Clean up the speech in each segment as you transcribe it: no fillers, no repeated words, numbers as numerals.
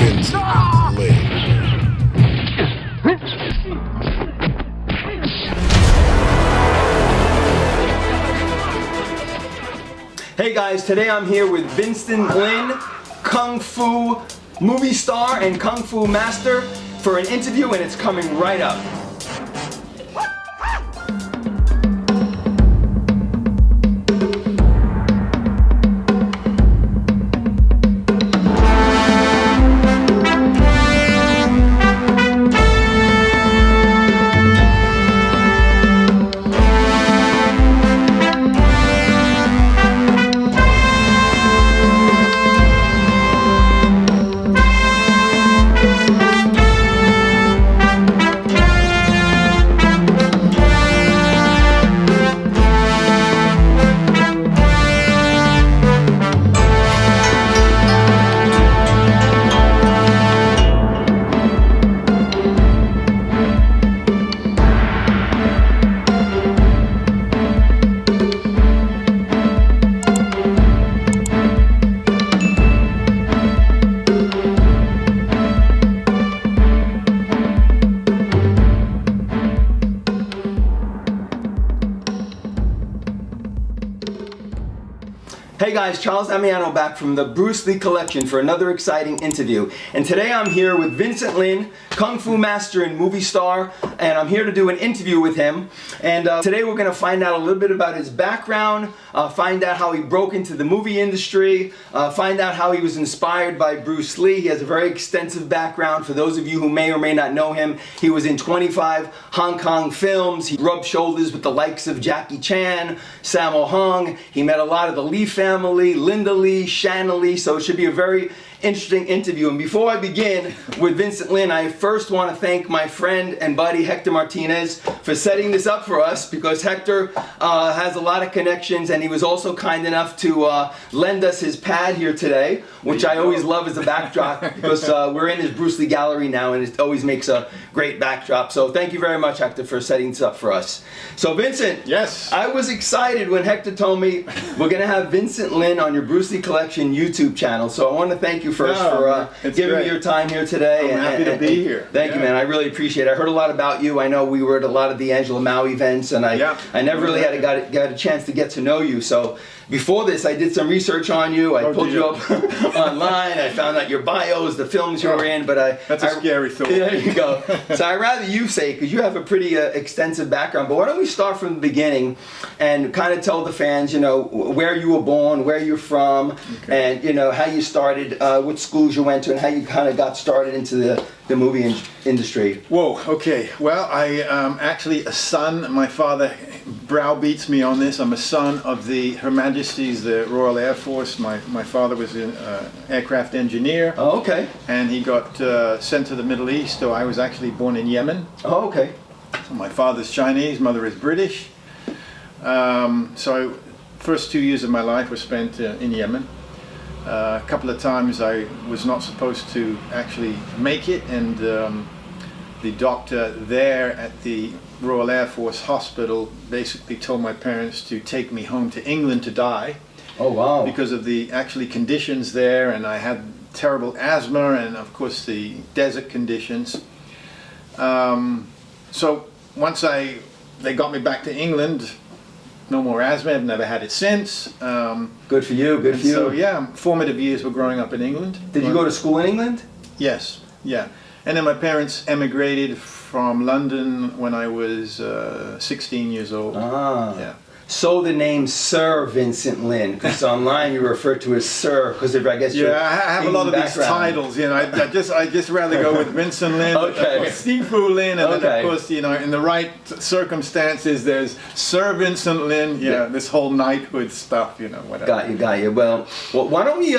Vincent Lyn. Hey guys, today I'm here with Vincent Lyn, Kung Fu movie star and Kung Fu master, for an interview, and it's coming right up. Hey guys, Charles Damiano back from the Bruce Lee collection for another exciting interview. And today I'm here with Vincent Lyn, Kung Fu master and movie star, and I'm here to do an interview with him. And today we're going to find out a little bit about his background, find out how he broke into the movie industry, find out how he was inspired by Bruce Lee. He has a very extensive background. For those of you who may or may not know him, he was in 25 Hong Kong films. He rubbed shoulders with the likes of Jackie Chan, Sammo Hung. He met a lot of the Lee family, Linda Lee, Shannon Lee, so it should be a very interesting interview. And before I begin with Vincent Lyn, I first want to thank my friend and buddy Hector Martinez for setting this up for us, because Hector has a lot of connections, and he was also kind enough to lend us his pad here today, which I always love as a backdrop, because we're in his Bruce Lee gallery now, and it always makes a great backdrop. So thank you very much, Hector, for setting this up for us. So Vincent, yes, I was excited when Hector told me we're going to have Vincent Lyn on your Bruce Lee Collection YouTube channel. So I want to thank you first for giving me your time here today. I'm happy to be here. Thank you, man. I really appreciate it. I heard a lot about you. I know we were at a lot of the Angela Mao events, and I never really got a chance to get to know you. So before this, I did some research on you. I pulled you up online. I found out your bios, the films you were in, but that's a scary thought. There you go. So I'd rather you say, because you have a pretty extensive background. But why don't we start from the beginning and kind of tell the fans, you know, where you were born, where you're from, and you know how you started, what schools you went to, and how you kind of got started into the movie industry. Whoa. Okay. Well, I am actually a son. My father browbeats me on this. I'm a son of Her Majesty's the Royal Air Force. My father was an aircraft engineer. Oh, okay. And he got sent to the Middle East. So I was actually born in Yemen. Oh, okay. So my father's Chinese, mother is British. So first 2 years of my life were spent in Yemen. A couple of times I was not supposed to actually make it, and the doctor there at the Royal Air Force Hospital basically told my parents to take me home to England to die. Oh wow. Because of the actually conditions there, and I had terrible asthma and of course the desert conditions. So once they got me back to England, no more asthma. I've never had it since. Good for you. Good for you. So yeah, formative years were growing up in England. Did you go to school in England? Yes. Yeah. And then my parents emigrated from London when I was 16 years old. Ah. Yeah. So the name Sir Vincent Lyn, because online you refer to as Sir, because I guess you're I have a lot of these titles. You know, I just rather go with Vincent Lyn. Okay. Sifu Lyn, and then of course, you know, in the right circumstances, there's Sir Vincent Lyn. Yeah, this whole knighthood stuff. You know, whatever. Got you. Well, why don't we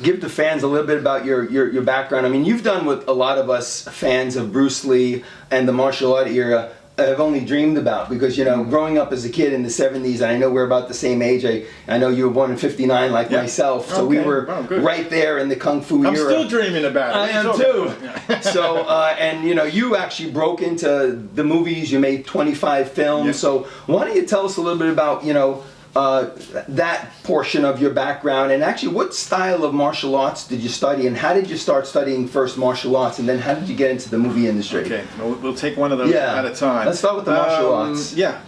give the fans a little bit about your background? I mean, you've done what a lot of us fans of Bruce Lee and the martial art era have only dreamed about, because you know, growing up as a kid in the 70s, and I know we're about the same age. I know you were born in '59 like myself, so we were right there in the Kung Fu era. I'm still dreaming about it. I am too. So and you know, you actually broke into the movies. You made 25 films. So why don't you tell us a little bit about, you know, that portion of your background, and actually what style of martial arts did you study, and how did you start studying first martial arts, and then how did you get into the movie industry? Okay, we'll take one of those at a time. Let's start with the martial arts. Yeah,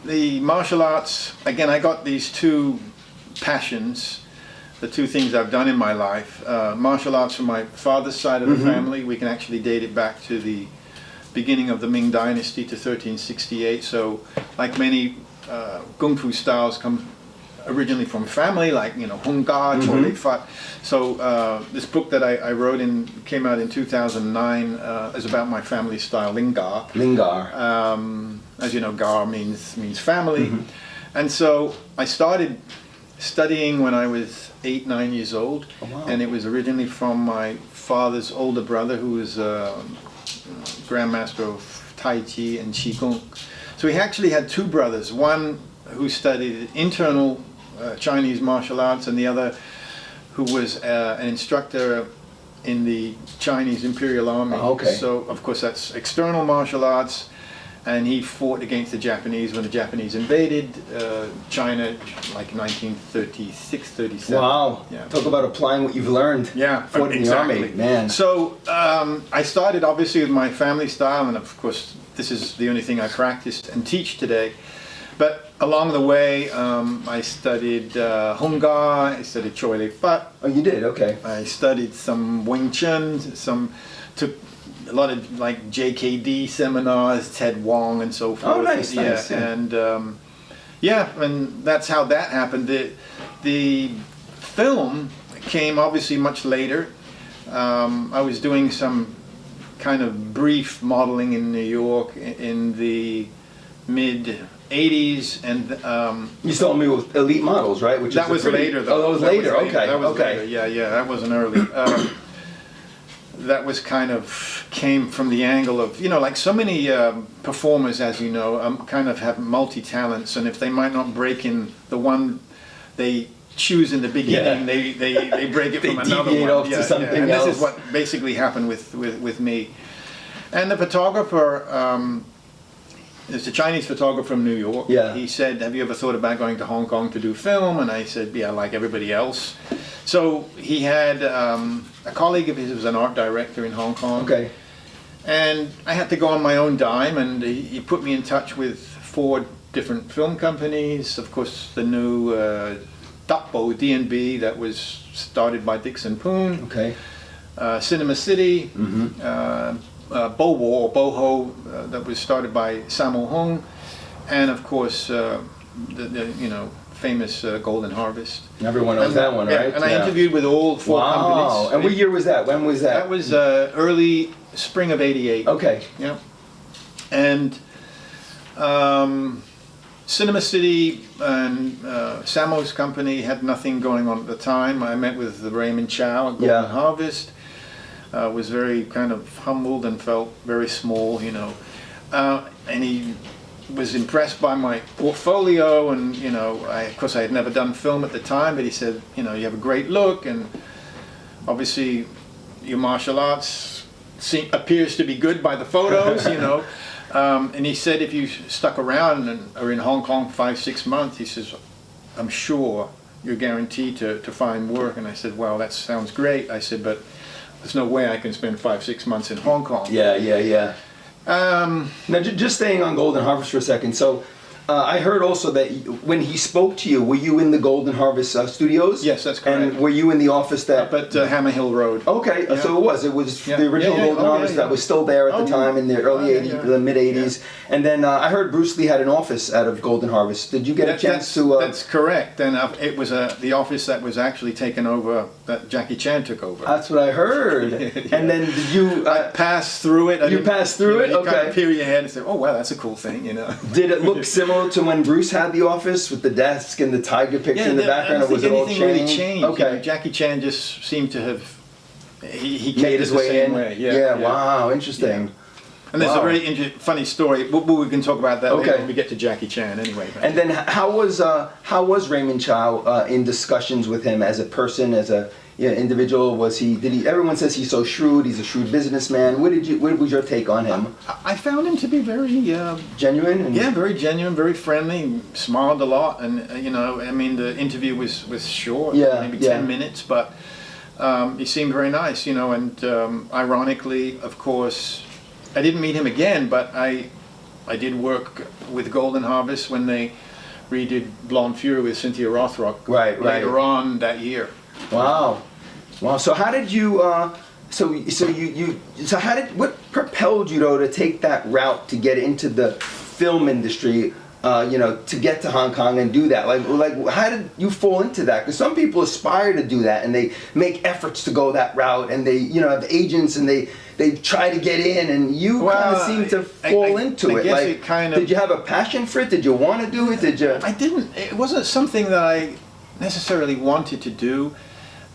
the martial arts, again, I got these two passions, the two things I've done in my life. Martial arts from my father's side of the family, we can actually date it back to the beginning of the Ming Dynasty to 1368, so like many Kung Fu styles come originally from family, like, you know, Hung Ga, Chou Lei Fat. So this book that I wrote came out in 2009 is about my family style, Lingar. Lingar. As you know, Gar means family. And so I started studying when I was 8, 9 years old. Oh, wow. And it was originally from my father's older brother, who was Grandmaster of Tai Chi and Qigong. So he actually had two brothers, one who studied internal Chinese martial arts and the other who was an instructor in the Chinese Imperial Army. Oh, okay. So of course that's external martial arts, and he fought against the Japanese when the Japanese invaded China, like 1936, 37. Wow. Yeah. Talk about applying what you've learned. Yeah, Fought in the army, man. So I started obviously with my family style, and of course this is the only thing I practice and teach today. But along the way, I studied Hung Ga, I studied Chou Lei Fat. Oh, you did? Okay. I studied some Wing Chun, took a lot of like JKD seminars, Ted Wong and so forth. Oh, nice, yeah, nice. Yeah. And and that's how that happened. The film came obviously much later. I was doing some kind of brief modeling in New York in the mid 80s, and You saw me with Elite Models, right? Which that is was later though. Oh, that was later. Okay. That was okay. later. Yeah, that wasn't early. That was kind of came from the angle of, you know, like so many performers, as you know, kind of have multi-talents, and if they might not break in the one they choose in the beginning, they break it from another deviate one. off to something and else. this is what basically happened with me. And the photographer, there's a Chinese photographer from New York. Yeah. He said, "Have you ever thought about going to Hong Kong to do film?" And I said, "Yeah, like everybody else." So he had a colleague of his who was an art director in Hong Kong. Okay. And I had to go on my own dime, and he put me in touch with 4 different film companies. Of course, the new Dakbo DNB that was started by Dixon Poon. Okay. Cinema City. Bowo or Boho that was started by Sammo Hung, and of course the you know, famous Golden Harvest. Everyone knows that one, right? And I interviewed with all 4 companies. Wow. And what year was that? When was that? That was early spring of '88. Okay. Yeah. And Cinema City and Sammo's company had nothing going on at the time. I met with the Raymond Chow at Golden Harvest. Was very kind of humbled and felt very small, you know. And he was impressed by my portfolio, and, you know, of course I had never done film at the time, but he said, you know, you have a great look, and obviously your martial arts appears to be good by the photos, you know. And he said if you stuck around and are in Hong Kong 5-6 months, he says, I'm sure you're guaranteed to find work. And I said, well, that sounds great. I said, but there's no way I can spend 5-6 months in Hong Kong. Yeah. Now, just staying on Golden Harvest for a second. So, I heard also that when he spoke to you, were you in the Golden Harvest studios? Yes, that's correct. And were you in the office that... Up at Hammer Hill Road. Okay, Yeah. so it was the original Golden Harvest that was still there at the time in the early 80s, the mid 80s. Yeah. And then I heard Bruce Lee had an office out of Golden Harvest. Did you get a chance to... That's correct. And it was the office that was actually taken over, that Jackie Chan took over. That's what I heard. And then did you... I passed through it. You passed through it? You Okay. kind of peer your head and say, oh, wow, that's a cool thing, you know. Did it look similar to when Bruce had the office with the desk and the tiger picture in the background, or was it all changed? Really changed. Okay. You know, Jackie Chan just seemed to have he made his way in. Way. Yeah. Wow, interesting. Yeah. And there's a very funny story. We can talk about that later when we get to Jackie Chan, anyway. And then how was Raymond Chow in discussions with him as a person, as a individual? Was he? Everyone says he's so shrewd. He's a shrewd businessman. What was your take on him? I found him to be very genuine. Yeah, very genuine, very friendly. Smiled a lot, and I mean, the interview was short, maybe 10 minutes, but he seemed very nice, And ironically, of course, I didn't meet him again, but I did work with Golden Harvest when they redid Blonde Fury with Cynthia Rothrock later on that year. Wow. So how did you? What propelled you though to take that route to get into the film industry? To get to Hong Kong and do that, like how did you fall into that? Because some people aspire to do that and they make efforts to go that route, and they have agents and they try to get in, and you kind of seem to fall into it. Guess like, it kind of, did you have a passion for it? Did you want to do it? Did you? I didn't. It wasn't something that I necessarily wanted to do.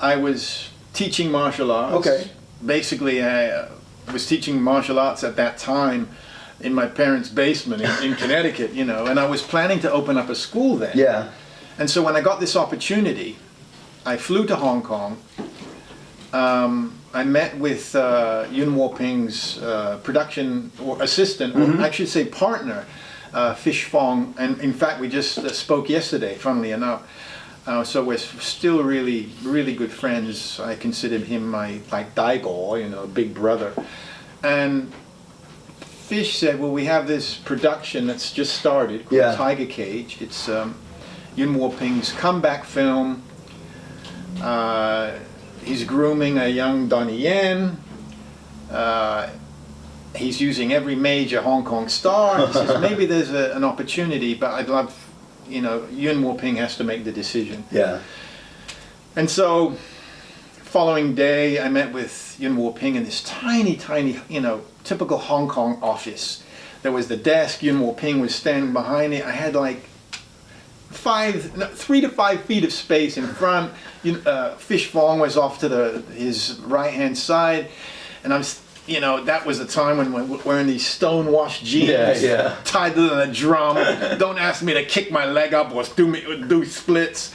I was teaching martial arts. Okay. Basically, I was teaching martial arts at that time in my parents' basement in Connecticut, and I was planning to open up a school there. Yeah. And so when I got this opportunity, I flew to Hong Kong. I met with Yuen Wo-ping's production or assistant, or I should say partner, Fish Fong, and in fact we just spoke yesterday, funnily enough. So we're still really, really good friends. I consider him my Daigo, big brother. And Fish said, well, we have this production that's just started called Tiger Cage. It's Yuen Wo-ping's comeback film. He's grooming a young Donnie Yen. He's using every major Hong Kong star. He says, maybe there's an opportunity, but I'd love, Yuen Wo-ping has to make the decision. Yeah. And so, following day, I met with Yuen Wo-ping in this tiny, typical Hong Kong office. There was the desk, Yuen Wo-ping was standing behind it. I had like 3 to 5 feet of space in front. Fish Fong was off to his right-hand side, and I was, that was the time when we're wearing these stonewashed jeans, tied to a drum. Don't ask me to kick my leg up or do splits.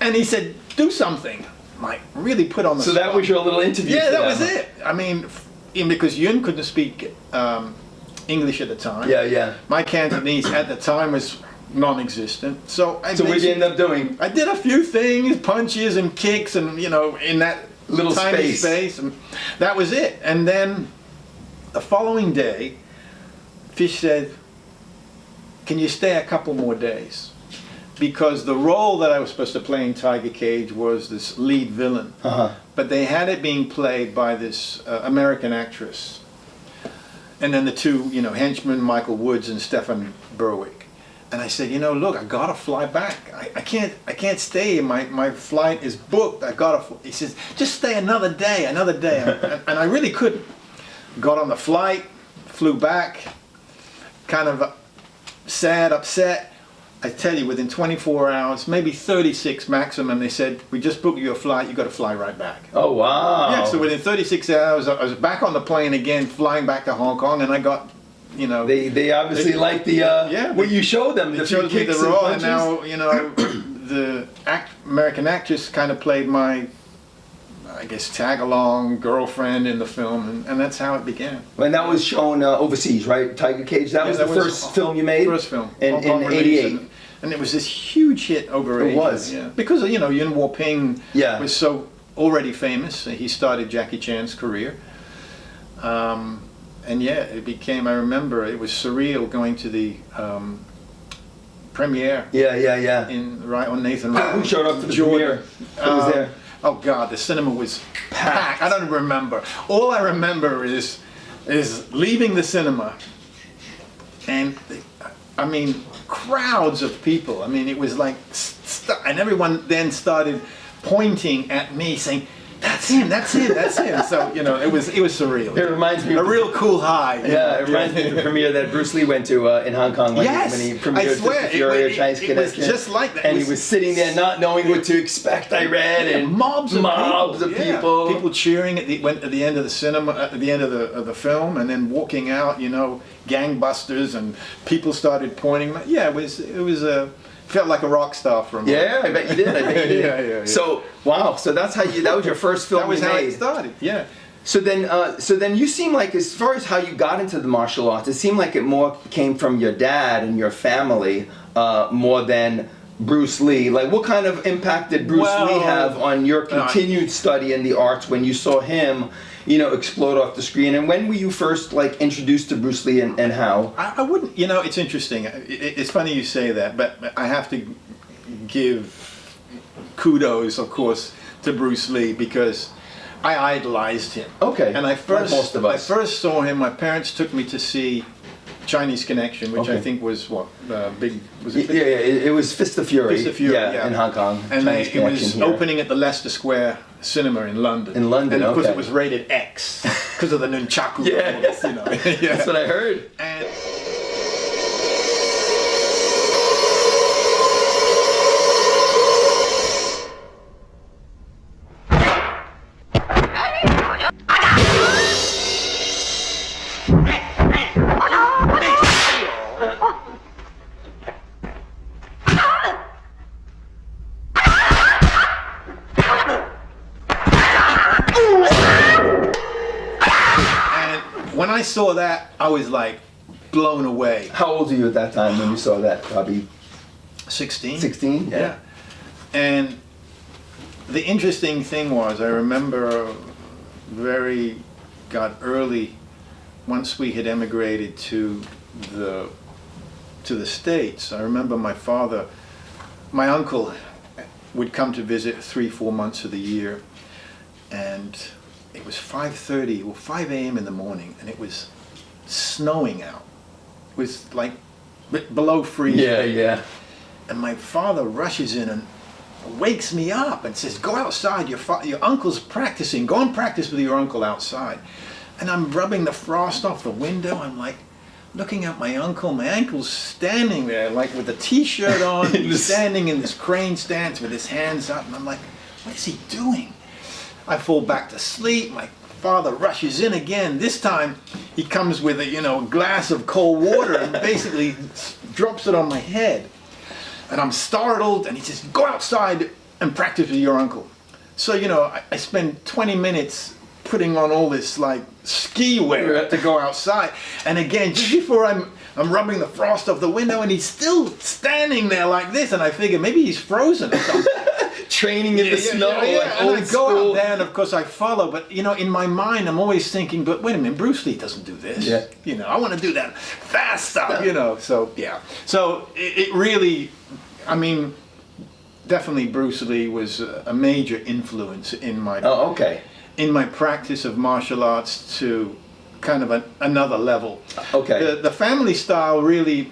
And he said, do something. Like, really put on the spot. So that was your little interview. Yeah, that was it. I mean, because Yuen couldn't speak English at the time. Yeah. My Cantonese at the time was non-existent. So what did you end up doing? I did a few things, punches and kicks, and in that little tiny space, and that was it. And then the following day, Fish said, "Can you stay a couple more days?" Because the role that I was supposed to play in Tiger Cage was this lead villain, but they had it being played by this American actress, and then the two, henchmen, Michael Woods and Stefan Berwick. And I said, look, I gotta fly back. I can't stay. My flight is booked. He says, just stay another day. And I really couldn't. Got on the flight, flew back, kind of sad, upset. I tell you, within 24 hours, maybe 36 maximum, they said, we just booked you a flight, you got to fly right back. Oh, wow. Yeah, so within 36 hours, I was back on the plane again, flying back to Hong Kong, and I got, They obviously liked the, what you showed them, the few kicks and punches. And now, the American actress kind of played my, I guess, tag-along girlfriend in the film, and that's how it began. And that was shown overseas, right? Tiger Cage, that was the first film you made? First film. In 88. And it was this huge hit over Asia. It was. Yeah. Because, Yuen Wo-ping was so already famous. He started Jackie Chan's career. And it became, I remember, it was surreal going to the premiere. Yeah. Right on Nathan Road. Who showed up for the premiere? Who was there? Oh God, the cinema was packed. I don't remember. All I remember is leaving the cinema, and I mean, crowds of people. I mean, it was like, and everyone then started pointing at me, saying, "That's him! That's him! That's him!" So it was surreal. It reminds me of a real cool high. It reminds me of the premiere that Bruce Lee went to in Hong Kong when he premiered Sifu Fury or Chinese Connection. It was just like that. And he was sitting there not knowing what to expect. I read and mobs of people. People cheering at the end of the cinema, at the end of the film, and then walking out. Gangbusters, and people started pointing. Yeah, it was felt like a rock star for a moment. Yeah, I bet you did. I bet you did. Yeah. So wow, so that's how that was your first film That was you how made. it started. Yeah. So then you seem like, as far as how you got into the martial arts, it seemed like it more came from your dad and your family more than Bruce Lee. Like, what kind of impact did Bruce Lee have on your continued study in the arts when you saw him, you know, explode off the screen? And when were you first, like, introduced to Bruce Lee and how? I wouldn't, you know, it's interesting. It's funny you say that, but I have to give kudos, of course, to Bruce Lee, because I idolized him. Okay. And I most of us. first saw him, my parents took me to see Chinese Connection, which I think was what, big, was it? Yeah, it was Fist of Fury. Fist of Fury, yeah. In Hong Kong. And Chinese it was Connection here. opening at the Leicester Square Cinema in London. In London, and of course okay. it was rated X because of the nunchaku. Yeah. Rolls, you know. Yeah. That's what I heard. And when I saw that, I was like blown away. How old were you at that time when you saw that? Probably 16. 16? Yeah. And the interesting thing was, I remember early, once we had emigrated to the States, I remember my uncle would come to visit 3-4 months of the year, and it was 5:30 or 5 a.m. in the morning, and it was snowing out. It was like below freezing. Yeah. And my father rushes in and wakes me up and says, "Go outside, your uncle's practicing. Go and practice with your uncle outside." And I'm rubbing the frost off the window. I'm like looking at my uncle. My uncle's standing there like with a t-shirt on. He's standing in this crane stance with his hands up. And I'm like, what is he doing? I fall back to sleep. My father rushes in again. This time he comes with a glass of cold water and basically drops it on my head. And I'm startled, and he says, "Go outside and practice with your uncle." So, I spend 20 minutes putting on all this like ski wear to go outside. And again, just before I'm rubbing the frost off the window, and he's still standing there like this, and I figure maybe he's frozen or something. Training in the snow, like and old I go school. out there, and of course I follow, but in my mind I'm always thinking, but wait a minute, Bruce Lee doesn't do this. Yeah. I want to do that fast stuff, so yeah. So it really, definitely Bruce Lee was a major influence in my in my practice of martial arts to kind of another level. Okay. The family style really,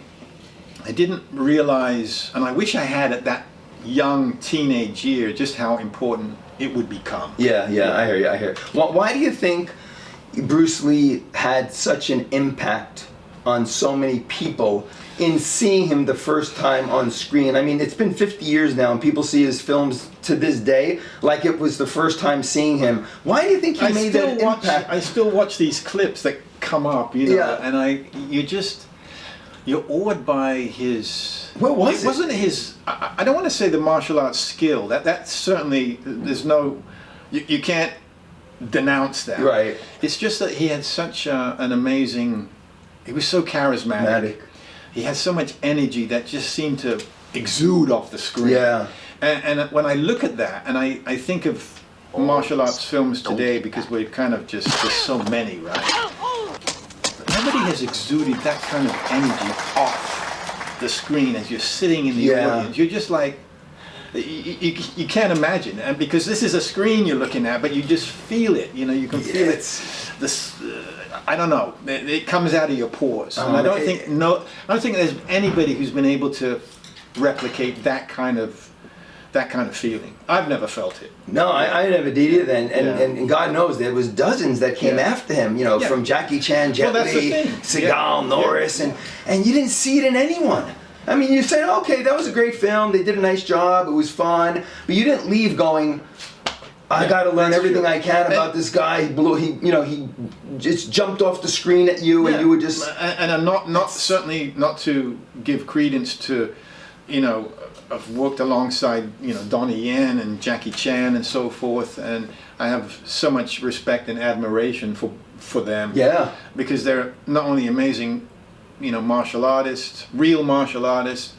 I didn't realize, and I wish I had at that young teenage year, just how important it would become. Yeah, I hear you. Why do you think Bruce Lee had such an impact on so many people in seeing him the first time on screen? I mean, it's been 50 years now, and people see his films to this day like it was the first time seeing him. Why do you think he made that impact? I still watch these clips that come up, and you're awed by his. What was it? It wasn't his. I don't want to say the martial arts skill. That's certainly, there's no. You can't denounce that. Right. It's just that he had such an amazing. He was so charismatic. He had so much energy that just seemed to exude off the screen. Yeah. And when I look at that, and I think of martial arts films today, because we're kind of there's so many, right? Nobody has exuded that kind of energy off the screen as you're sitting in the audience. You're just like, you can't imagine, and because this is a screen you're looking at, but you just feel it. You can feel it. This, I don't know. It comes out of your pores, and I don't think there's anybody who's been able to replicate that kind of feeling. I've never felt it. No, I never did either, and God knows there was dozens that came after him, from Jackie Chan, Jet Li, Seagal, Norris, and you didn't see it in anyone. I mean, you say, okay, that was a great film, they did a nice job, it was fun, but you didn't leave going, I got to learn everything I can about this guy. He just jumped off the screen at you, and you were just. And I'm not certainly not to give credence to, I've worked alongside, you know, Donnie Yen and Jackie Chan and so forth, and I have so much respect and admiration for them. Yeah. Because they're not only amazing, you know, martial artists, real martial artists,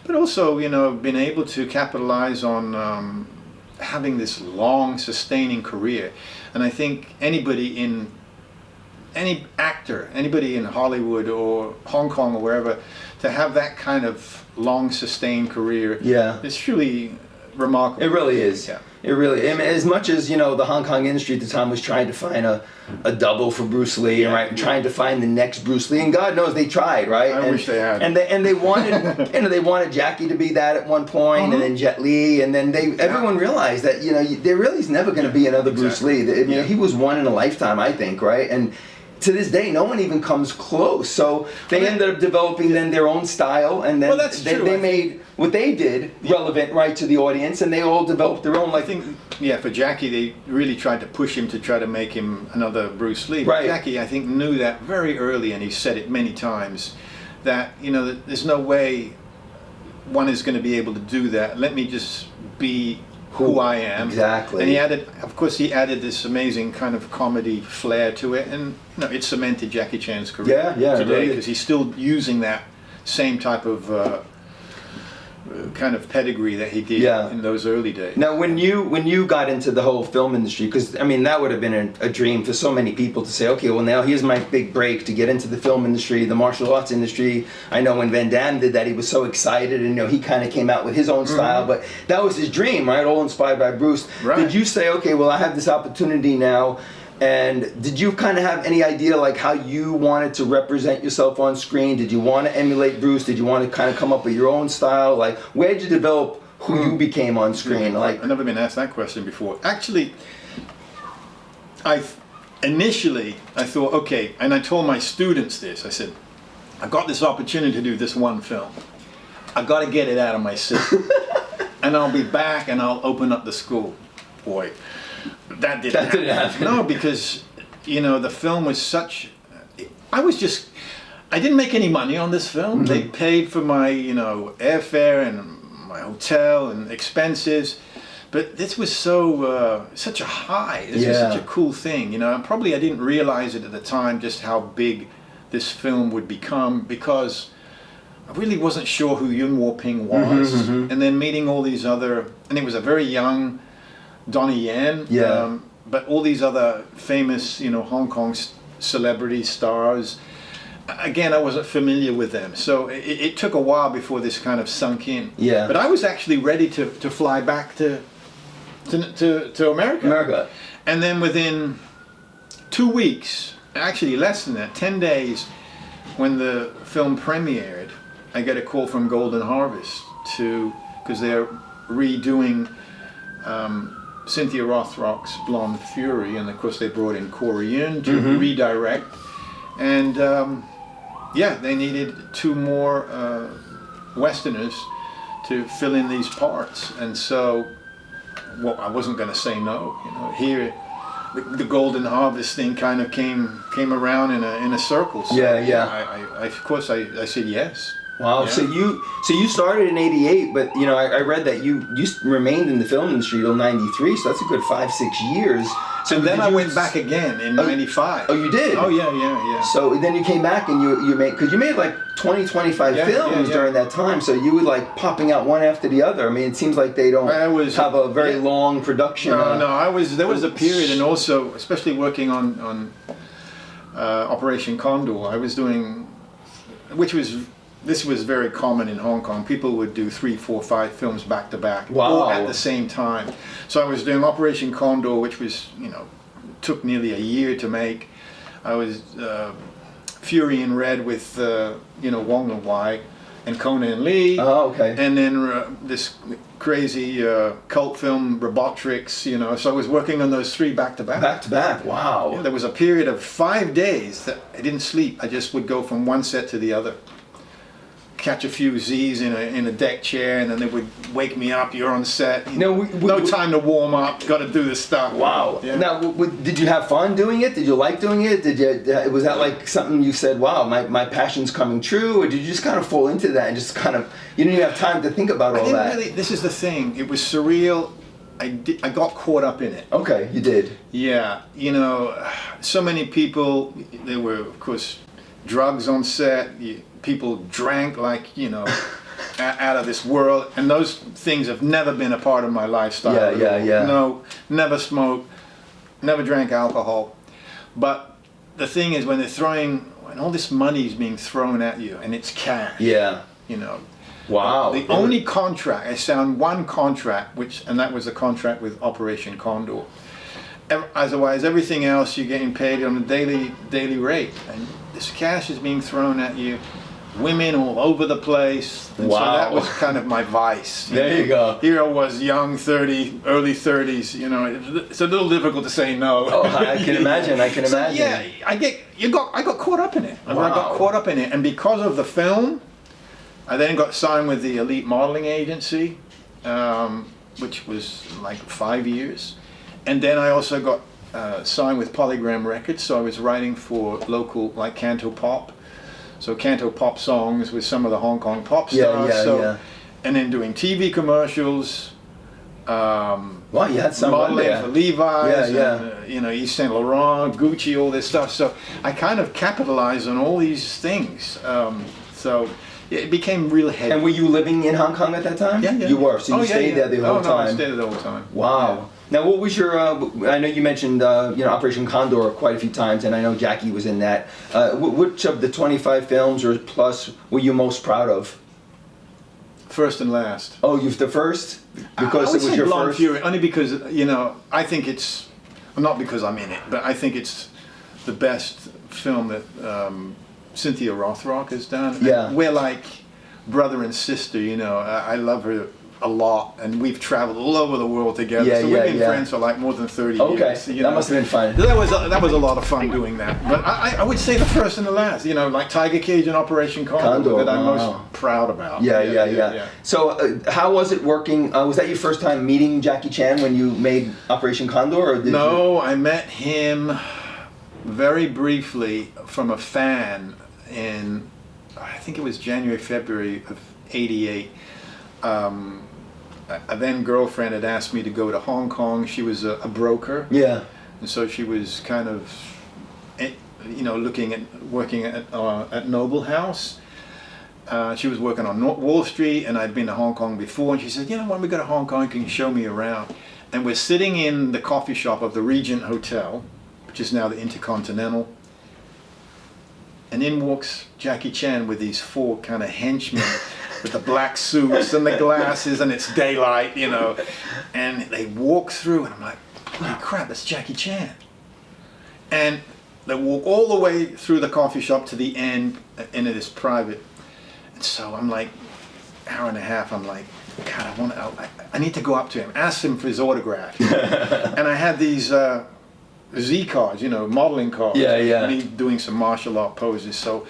but also, you know, been able to capitalize on having this long, sustaining career. And I think any actor, anybody in Hollywood or Hong Kong or wherever, to have that kind of long, sustained career, it's truly remarkable. It really is. Yeah. It really, I mean, as much as, you know, the Hong Kong industry at the time was trying to find a double for Bruce Lee, right, and trying to find the next Bruce Lee, and God knows they tried, right? I wish they had. And they wanted, you know, they wanted Jackie to be that at one point, and then Jet Li, and then everyone realized that, you know, there really is never going to be another Bruce Lee. I mean, he was one in a lifetime, I think, right? And to this day, no one even comes close. So they ended up developing then their own style, and then they made what they did relevant, right, to the audience, and they all developed their own. Like, I think, for Jackie, they really tried to push him to try to make him another Bruce Lee. But Jackie, I think, knew that very early, and he said it many times, that, you know, there's no way one is going to be able to do that. Let me just be who I am. Exactly. And he added this amazing kind of comedy flair to it, and you know, it cemented Jackie Chan's career today, because he's still using that same type of kind of pedigree that he did in those early days. Now, when you got into the whole film industry, because I mean that would have been a dream for so many people to say, okay, well now here's my big break to get into the film industry, the martial arts industry. I know when Van Damme did that, he was so excited, and you know he kind of came out with his own style, but that was his dream, right? All inspired by Bruce. Right. Did you say, okay, well I have this opportunity now? And did you kind of have any idea like how you wanted to represent yourself on screen? Did you want to emulate Bruce? Did you want to kind of come up with your own style? Like, where did you develop who you became on screen? Like, I've never been asked that question before. Actually, initially I thought, okay, and I told my students this. I said, I got this opportunity to do this one film. I got to get it out of my system, and I'll be back and I'll open up the school. Boy. That didn't happen. No, because, you know, the film was such... I didn't make any money on this film. They paid for my, you know, airfare and my hotel and expenses. But this was such a high. This was such a cool thing, you know. And probably I didn't realize it at the time just how big this film would become, because I really wasn't sure who Yuen Woo-ping was. And then meeting all these other... And it was a very young... Donnie Yen, but all these other famous, you know, Hong Kong celebrity stars. Again, I wasn't familiar with them, so it took a while before this kind of sunk in. Yeah. But I was actually ready to fly back to America. And then within 2 weeks, actually less than that, 10 days, when the film premiered, I get a call from Golden Harvest because they're redoing. Cynthia Rothrock's Blonde Fury, and of course they brought in Corey Yuen to redirect, and they needed 2 more Westerners to fill in these parts, and so I wasn't going to say no. You know, here the Golden Harvest thing kind of came around in a circle. So I of course I said yes. Wow. Yeah. So you started in '88, but you know I read that you remained in the film industry till '93, so that's a good 5-6 years. So and then I went back again in '95. Oh, you did? Oh yeah. So then you came back and you made like 20-25 films during that time. So you were like popping out one after the other. I mean, it seems like they don't have a very long production. There was a period, and also especially working on Operation Condor. I was doing, this was very common in Hong Kong. People would do 3, 4, 5 films back to back, or at the same time. So I was doing Operation Condor, which was, you know, took nearly a year to make. I was Fury in Red with, you know, Wong Wai and Conan Lee. Oh, okay. And then this crazy cult film, Robotrix, you know. So I was working on those 3 back to back. Back to back. Wow. Yeah, there was a period of 5 days that I didn't sleep. I just would go from one set to the other. catch a few Z's in a deck chair, and then they would wake me up. You're on set. No, no time to warm up. Got to do this stuff. Wow. Yeah. Now, did you have fun doing it? Did you like doing it? Was that like something you said, wow, my passion's coming true? Or did you just kind of fall into that and just kind of, you didn't even have time to think about all that? Really, this is the thing. It was surreal. I got caught up in it. Okay, you did. Yeah. You know, so many people, there were, of course, drugs on set. People drank like, you know, out of this world. And those things have never been a part of my lifestyle. Yeah. No, never smoked, never drank alcohol. But the thing is, when all this money is being thrown at you, and it's cash. Yeah. You know. Wow. The only contract, I found one contract, and that was a contract with Operation Condor. Otherwise, everything else you're getting paid on a daily rate. And this cash is being thrown at you. Women all over the place. And wow. So that was kind of my vice. There you go. Here I was, young, early 30s. You know, it's a little difficult to say no. Oh, I can imagine. So, yeah, I got caught up in it. Wow. I got caught up in it, and because of the film, I then got signed with the Elite Modeling Agency, which was like 5 years. And then I also got signed with Polygram Records, so I was writing for local, like Canto Pop. So Canto Pop songs with some of the Hong Kong pop stars. Yeah. And then doing TV commercials. Wow, you had some modeling for Levi's, Yeah. And, you know, Yves Saint Laurent, Gucci, all this stuff. So I kind of capitalized on all these things. So it became real heavy. And were you living in Hong Kong at that time? Yeah. You were, so you stayed there the whole time? I stayed there the whole time. Wow. Yeah. Now, what was your? I know you mentioned Operation Condor quite a few times, and I know Jackie was in that. Which of the 25 films or plus were you most proud of? First and last. Oh, you're the first because it was your Blonde first. Fury, only because I think it's not because I'm in it, but I think it's the best film that Cynthia Rothrock has done. Yeah. We're like brother and sister. I love her a lot, and we've traveled all over the world together. So we've been friends for like more than 30 years. Okay, that must have been fun. That was a lot of fun doing that. But I would say the first and the last. Like Tiger Cage and Operation Condor that I'm most proud about. Yeah. So how was it working? Was that your first time meeting Jackie Chan when you made Operation Condor? Or No, I met him very briefly from a fan in, I think it was January, February of '88. A then girlfriend had asked me to go to Hong Kong. She was a broker. Yeah. And so she was kind of, working at Noble House. She was working on Wall Street, and I'd been to Hong Kong before. And she said, when we go to Hong Kong, can you show me around? And we're sitting in the coffee shop of the Regent Hotel, which is now the Intercontinental. And in walks Jackie Chan with these 4 kind of henchmen with the black suits and the glasses, and it's daylight, and they walk through, and I'm like, holy crap, that's Jackie Chan. And they walk all the way through the coffee shop to the end into this private. And so I'm like, hour and a half, I'm like, God, I need to go up to him, ask him for his autograph. And I had these Z cards, modeling cards. Yeah. Me doing some martial art poses. So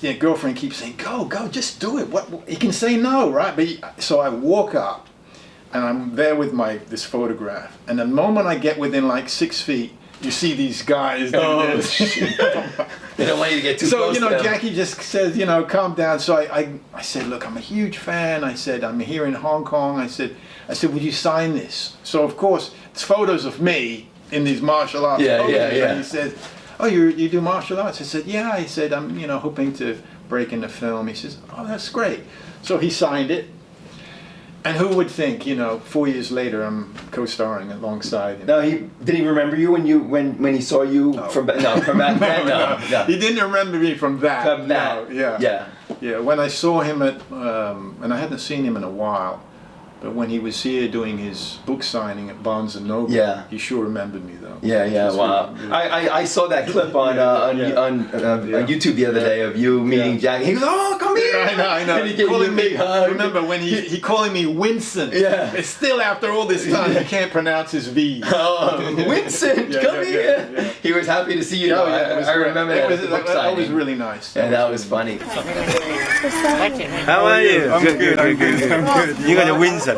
the girlfriend keeps saying, go, just do it. He can say no, right? So I walk up, and I'm there with this photograph. And the moment I get within like 6 feet, you see these guys. Oh, shit. They don't want you to get too close to them. Jackie just says, calm down. So I said, look, I'm a huge fan. I said, I'm here in Hong Kong. I said, would you sign this? So of course, it's photos of me in these martial arts poses. Yeah. And he said, oh, you do martial arts? I said, yeah. I said, I'm hoping to break into film. He says, oh, that's great. So he signed it. And who would think, 4 years later, I'm co-starring alongside him. No, did he remember you when he saw you from back then? No. He didn't remember me from that. From that. No, yeah. When I saw him and I hadn't seen him in a while. But when he was here doing his book signing at Barnes and Noble, Yeah. he sure remembered me though. Yeah, yeah, wow. I saw that clip on YouTube the other day of you meeting Jack. He goes, "Oh, come here!" I know. And he gave you a big hug. Remember when he calling me Vincent? Yeah. It's still after all this time he can't pronounce his V's. Oh, Vincent, come here! Yeah. He was happy to see you. Oh, yeah, it was I great. remember that. That was really nice. Yeah, that was funny. How are you? I'm good. You got a Vincent. Let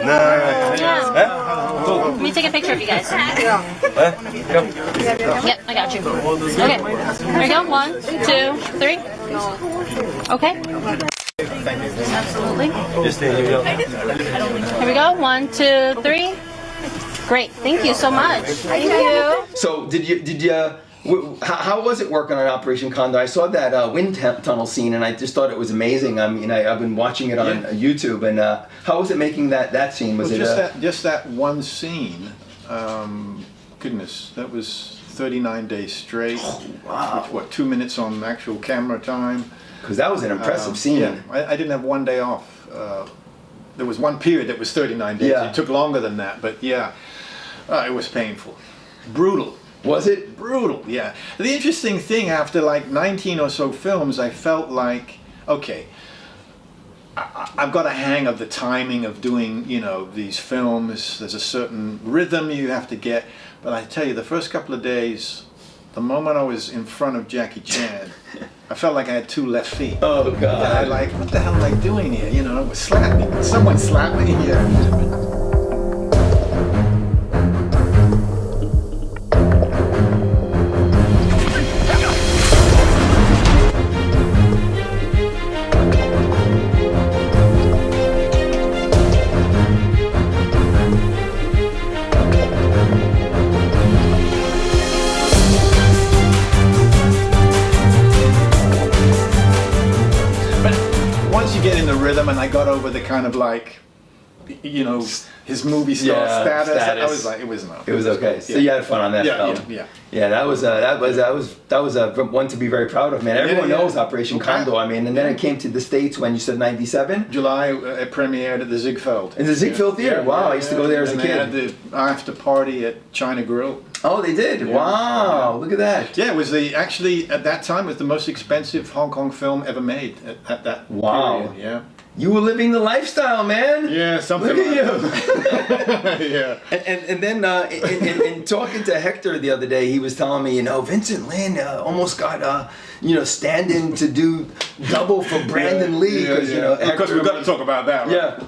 me take a picture of you guys. Yep, I got you. Okay, there we go. 1, 2, 3. Okay. Absolutely. Here we go. 1, 2, 3. Great. Thank you so much. Thank you. So how was it working on Operation Condor? I saw that wind tunnel scene, and I just thought it was amazing. I mean, I've been watching it on YouTube, and how was it making that scene? Was just that one scene? Goodness, that was 39 days straight. Oh, wow. Which, what, 2 minutes on actual camera time? Because that was an impressive scene. Yeah, I didn't have one day off. There was one period that was 39 days. Yeah. It took longer than that, but yeah, it was painful, brutal. Was it? Brutal, yeah. The interesting thing, after like 19 or so films, I felt like, okay, I've got a hang of the timing of doing, you know, these films. There's a certain rhythm you have to get. But I tell you, the first couple of days, the moment I was in front of Jackie Chan, I felt like I had 2 left feet. Oh, God. I like, what the hell am I doing here? You know, slap me. Someone slap me here. And I got over the kind of like, you know, his movie star status. I was like, it was enough. It was okay. So you had fun on that film. Yeah. That was one to be very proud of, man. Everyone knows Operation Condor. I mean, and then it came to the States when you said '97. July, it premiered at the Ziegfeld. In the Ziegfeld Theater. Wow, I used to go there as a kid. They had the after party at China Grill. Oh, they did. Yeah. Wow, look at that. Yeah, it was actually at that time it was the most expensive Hong Kong film ever made at that period. Yeah. You were living the lifestyle, man. Yeah, something. Look at you. Yeah. And then in talking to Hector the other day, he was telling me, you know, Vincent Lyn almost got stand-in to do double for Brandon Lee because you know. Of course, we've got to talk about that. Right? Yeah,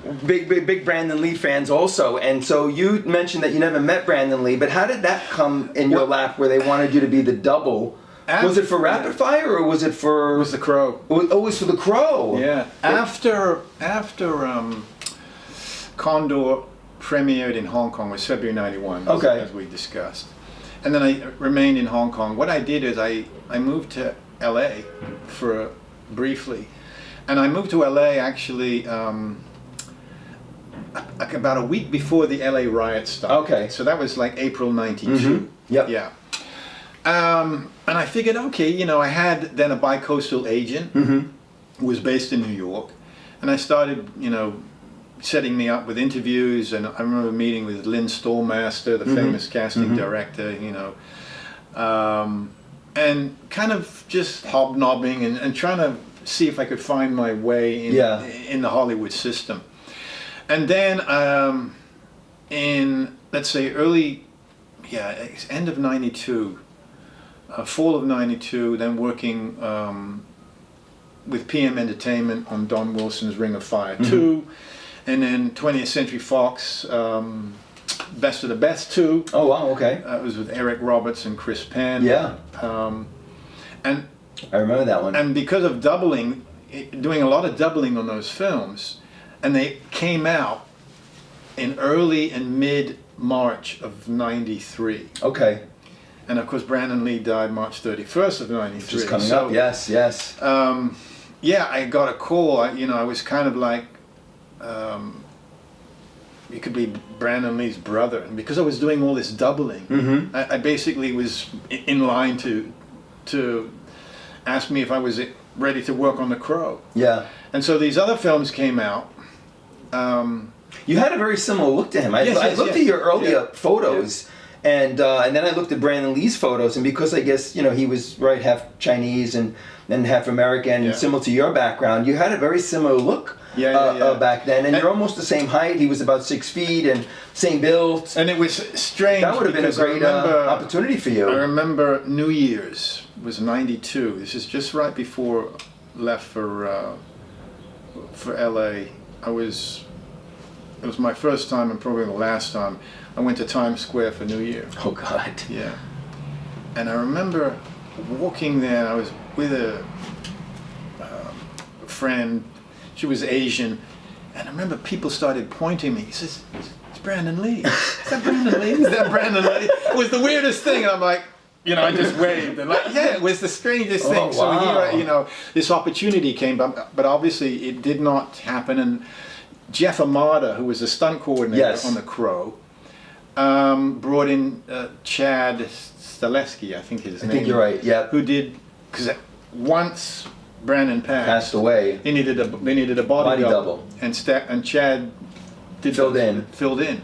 big Brandon Lee fans also. And so you mentioned that you never met Brandon Lee, but how did that come in your lap where they wanted you to be the double? Was it for Rapid Fire or was it for? It was The Crow. Oh, it was for The Crow. Yeah. After Condor premiered in Hong Kong was February '91. Okay. As we discussed, and then I remained in Hong Kong. What I did is I moved to LA briefly, and I moved to LA actually about a week before the LA riots started. Okay. So that was like April '92. Mm-hmm. Yep. Yeah. And I figured, okay, you know, I had then a bi-coastal agent who was based in New York, and I started, you know, setting me up with interviews, and I remember meeting with Lynn Stallmaster, the famous casting director, you know, and kind of just hobnobbing and trying to see if I could find my way in the Hollywood system. And then in, let's say, end of '92, fall of '92, then working with PM Entertainment on Don Wilson's Ring of Fire 2, and then 20th Century Fox, Best of the Best 2. Oh wow, okay. It was with Eric Roberts and Chris Penn. Yeah. And I remember that one. And because of doing a lot of doubling on those films, and they came out in early and mid-March of '93. Okay. And of course, Brandon Lee died March 31st of '93. Just coming up, yes. Yeah, I got a call. I was kind of like, you could be Brandon Lee's brother. And because I was doing all this doubling, I basically was in line to ask me if I was ready to work on The Crow. Yeah. And so these other films came out. You had a very similar look to him. I looked at your earlier photos, and then I looked at Brandon Lee's photos, and because I guess he was half Chinese and half American, similar to your background, you had a very similar look. Back then, and you're almost the same height. He was about 6 feet and same build. And it was strange. That would have been a great opportunity for you. I remember New Year's was '92. This is just right before I left for LA. It was my first time and probably the last time. I went to Times Square for New Year. Oh God. Yeah. And I remember walking there. And I was with a friend. She was Asian, and I remember people started pointing me. He says, "It's Brandon Lee. Is that Brandon Lee? Is that Brandon Lee?" It was the weirdest thing. And I'm like, I just waved, and it was the strangest thing. Oh, wow. So here, this opportunity came, but obviously it did not happen. And Jeff Amada, who was a stunt coordinator on The Crow, brought in Chad Stileski, I think his name. I think you're right. Yeah. Who did, because once Brandon passed away. They needed a body double. And Chad filled in.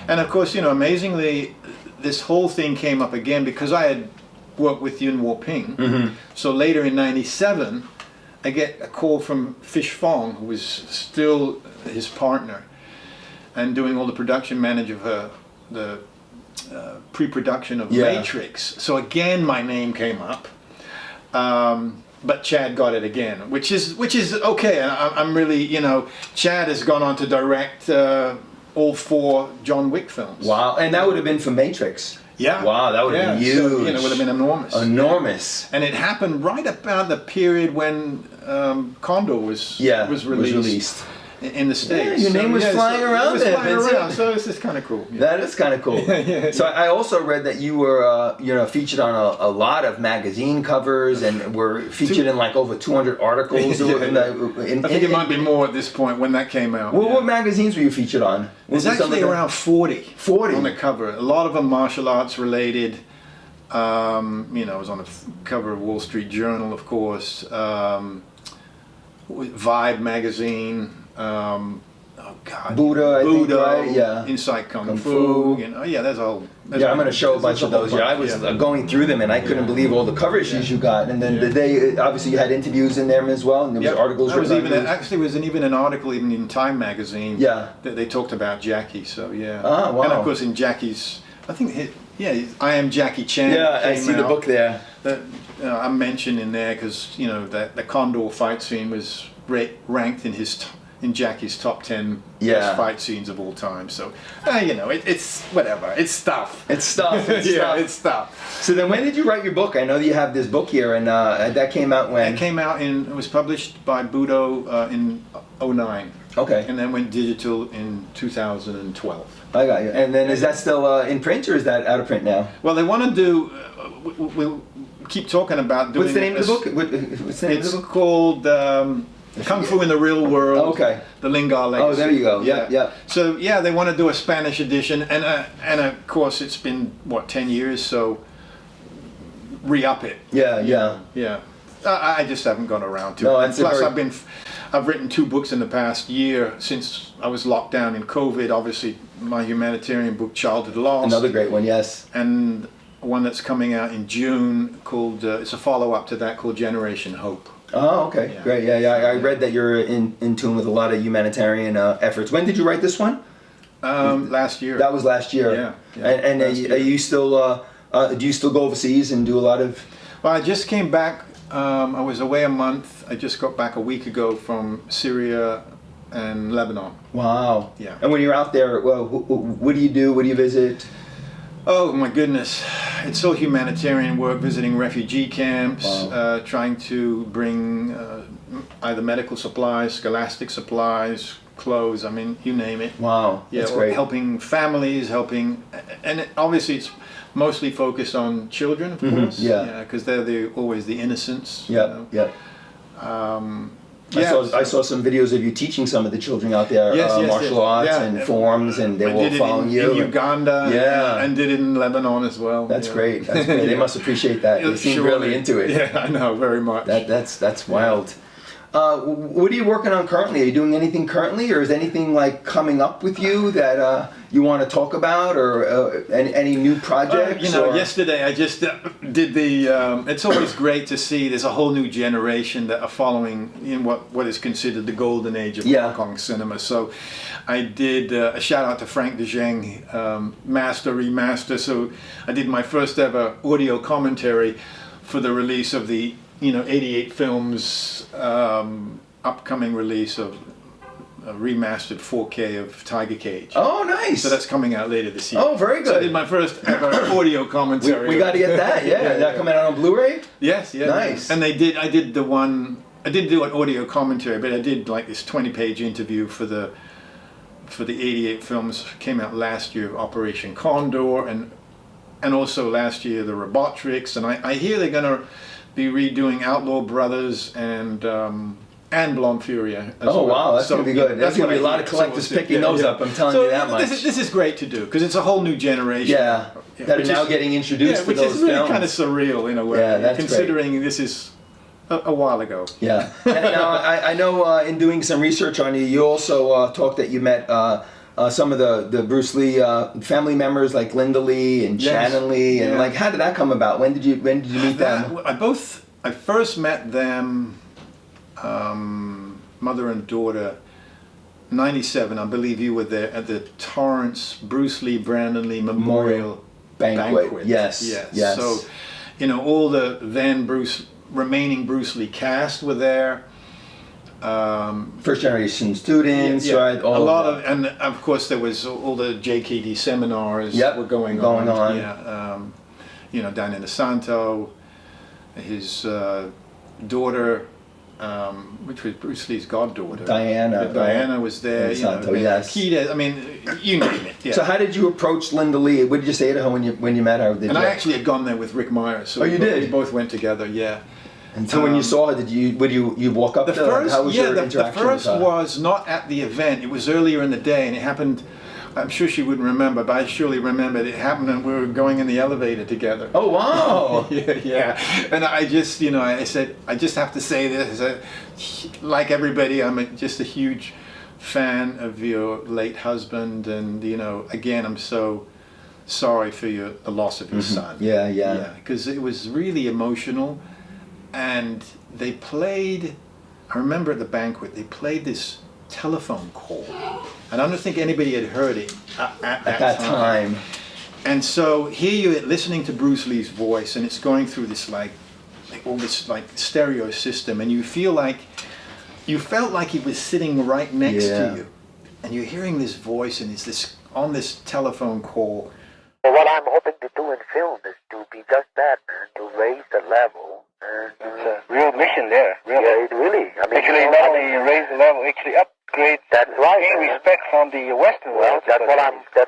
And of course, amazingly, this whole thing came up again because I had worked with Yuen Wo-ping. Mm-hmm. So later in '97, I get a call from Fish Fong, who was still his partner, and doing all the production manager of the pre-production of Matrix. So again, my name came up. But Chad got it again, which is okay. And I'm really, Chad has gone on to direct all 4 John Wick films. Wow, and that would have been for Matrix. Yeah. Wow, that would have been huge. So, it would have been enormous. Enormous. And it happened right about the period when Condor was released. In the States. Yeah, your name was flying around there, Vincent. So this is kind of cool. Yeah. That is kind of cool. So I also read that you were, featured on a lot of magazine covers and were featured in over 200 articles. I think it might be more at this point when that came out. What magazines were you featured on? There's actually around 40. 40 on the cover. A lot of them martial arts related. I was on the cover of Wall Street Journal, of course. Vibe magazine. Buddha, I think, right? Yeah. Insight Kung Fu. There's all. I'm going to show a bunch of those. I was going through them, and I couldn't believe all the cover issues you got. And then they obviously you had interviews in there as well, and there was articles. There was even an article in Time magazine. Yeah. That they talked about Jackie. So yeah. Ah, wow. And of course in Jackie's, I think I Am Jackie Chan. Yeah, I see the book there. That I'm mentioned in there because the Condor fight scene was ranked in Jackie's top 10 best fight scenes of all time. So, it's whatever. It's stuff. It's stuff. It's stuff. So then when did you write your book? I know that you have this book here, and that came out when? It was published by Budo in '09. Okay. And then went digital in 2012. I got you. And then is that still in print, or is that out of print now? Well, they want to do, we'll keep talking about doing. What's the name of the book? What's the name of the book? It's called Kung Fu in the Real World. Okay. The Lingard Legacy. Oh, there you go. Yeah. So they want to do a Spanish edition, and of course it's been 10 years, so re-up it. Yeah. I just haven't gone around to it. And plus, I've written 2 books in the past year since I was locked down in COVID. Obviously, my humanitarian book, Childhood Lost. Another great one, yes. And one that's coming out in June called it's a follow-up to that called Generation Hope. Oh, okay, great. Yeah. I read that you're in tune with a lot of humanitarian efforts. When did you write this one? Last year. That was last year. Yeah. And are you still? Do you still go overseas and do a lot of? Well, I just came back. I was away a month. I just got back a week ago from Syria and Lebanon. Wow. Yeah. And when you're out there, well, what do you do? What do you visit? Oh my goodness, it's all humanitarian work, visiting refugee camps, trying to bring either medical supplies, scholastic supplies, clothes, you name it. Wow, that's great. Helping families, and obviously it's mostly focused on children, of course. Yeah. Because they're always the innocents. Yeah. I saw some videos of you teaching some of the children out there martial arts and forms, and they were following you. In Uganda, and did it in Lebanon as well. That's great. That's great. They must appreciate that. They seem really into it. Yeah, I know, very much. That's wild. What are you working on currently? Are you doing anything currently, or is anything like coming up with you that you want to talk about, or any new projects? You know, or? yesterday I just did the. It's always great to see there's a whole new generation that are following in what is considered the golden age of Hong Kong cinema. So I did a shout out to Frank DeJong, Remastered. So I did my first ever audio commentary for the release of the 88 films upcoming release of a remastered 4K of Tiger Cage. Oh, nice! So that's coming out later this year. Oh, very good. So I did my first ever audio commentary. We got to get that. Yeah, that coming out on Blu-ray. Yes, yeah. Nice. And I did do an audio commentary, but I did like this 20-page interview for the 88 films came out last year of Operation Condor and also last year the Robotrics, and I hear they're gonna be redoing Outlaw Brothers and Blonde Fury as well. Wow, that's going to be good. That's going to be a lot of collectors picking those up, I'm telling you that much. This is great to do, because it's a whole new generation. Yeah, that are now getting introduced to those films. Which is really kind of surreal in a way, that's considering great. This is a while ago. Yeah. Now, I know in doing some research on you, you also talked that you met some of the Bruce Lee family members like Linda Lee and Shannon Lee, and like, how did that come about? When did you meet them? I first met them, mother and daughter, 97. I believe you were there at the Torrance Bruce Lee Brandon Lee Memorial Banquet. Yes. So, all the then remaining Bruce Lee cast were there. First generation students, right? And of course there was all the JKD seminars were going on. Yeah, Danny DeSanto, his daughter, which was Bruce Lee's goddaughter, Diana was there. DeSanto, yes. Keita, I mean, you name it. Yeah. So how did you approach Linda Lee? What did you say to her when you met her? I actually had gone there with Rick Myers. So you did? We both went together. Yeah. And so when you saw her, would you walk up to her? How was your interaction the first with her? was not at the event. It was earlier in the day, and it happened. I'm sure she wouldn't remember, but I surely remember it happened, and we were going in the elevator together. Oh wow! yeah. And I just, I said, I just have to say this. Like everybody, I'm just a huge fan of your late husband, and again, I'm so sorry for the loss of your son. Yeah. Because it was really emotional. And they played, I remember at the banquet, they played this telephone call. And I don't think anybody had heard it at that time. And so here you're listening to Bruce Lee's voice, and it's going through this all this stereo system, and you felt like he was sitting right next to you. And you're hearing this voice, and it's this on this telephone call. Well, what I'm hoping to do in film is to be just that, man, to raise the level. It's a real mission there, really. Yeah, it really. I mean, actually, not only raise the level, actually upgrade. That's right. Gain respect from the Western world. That's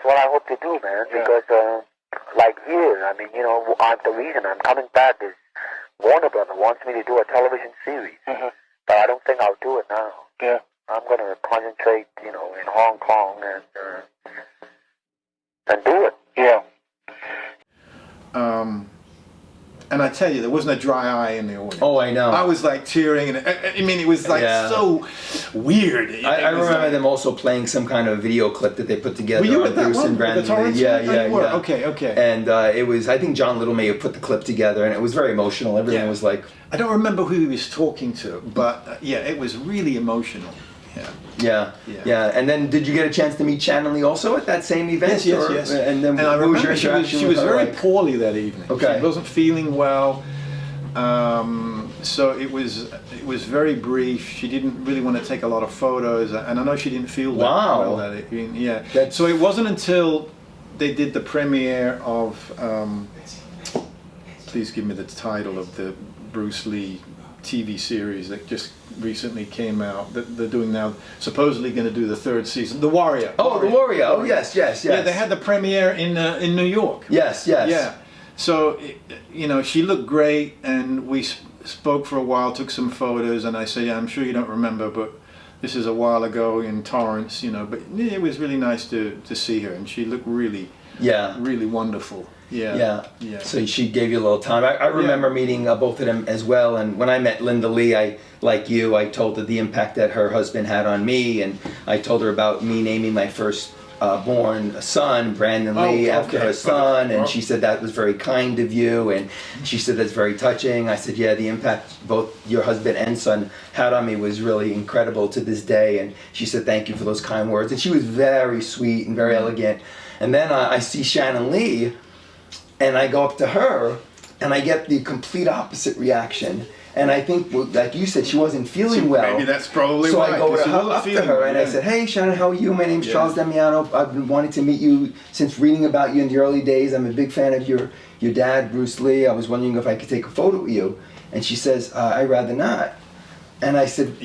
what I hope to do, man. Yeah. Because, like here, I mean, the reason I'm coming back is Warner Brother wants me to do a television series, but I don't think I'll do it now. Yeah. I'm going to concentrate, in Hong Kong and do it. Yeah. And I tell you, there wasn't a dry eye in the audience. Oh, I know. I was like tearing, and I mean, it was so weird. I remember them also playing some kind of video clip that they put together. Were you on at that Bruce one? and Brandon. The Torrance? Yeah. Okay. And it was, I think John Little may have put the clip together, and it was very emotional. Everything was like... I don't remember who he was talking to, but it was really emotional. Yeah. And then, did you get a chance to meet Shannon Lee also at that same event? Yes. And then, I what was remember your interaction she with was her very like? poorly that evening. Okay. She wasn't feeling well. So it was very brief. She didn't really want to take a lot of photos, and I know she didn't feel well that evening. Yeah. So it wasn't until they did the premiere of. Please give me the title of the Bruce Lee TV series that just recently came out, that they're doing now, supposedly going to do the third season, The Warrior. The Warrior. Oh, yes. Yeah, they had the premiere in New York. Yes. Yeah. So, she looked great, and we spoke for a while, took some photos, and I said, I'm sure you don't remember, but this is a while ago in Torrance, but it was really nice to see her, and she looked really wonderful. Yeah. So she gave you a little time. I remember meeting both of them as well. And when I met Linda Lee, like you, I told her the impact that her husband had on me, and I told her about me naming my first born son, Brandon Lee, after her son, and she said that was very kind of you, and she said that's very touching. I said, yeah, the impact both your husband and son had on me was really incredible to this day, and she said thank you for those kind words, and she was very sweet and very elegant. And then I see Shannon Lee, and I go up to her, and I get the complete opposite reaction. And I think, like you said, she wasn't feeling well. Maybe that's probably so why. I go up to her and I said, hey, Shannon, how are you? My name's Charles Damiano. I've been wanting to meet you since reading about you in the early days. I'm a big fan of your dad, Bruce Lee. I was wondering if I could take a photo with you. And she says, I'd rather not. And I said,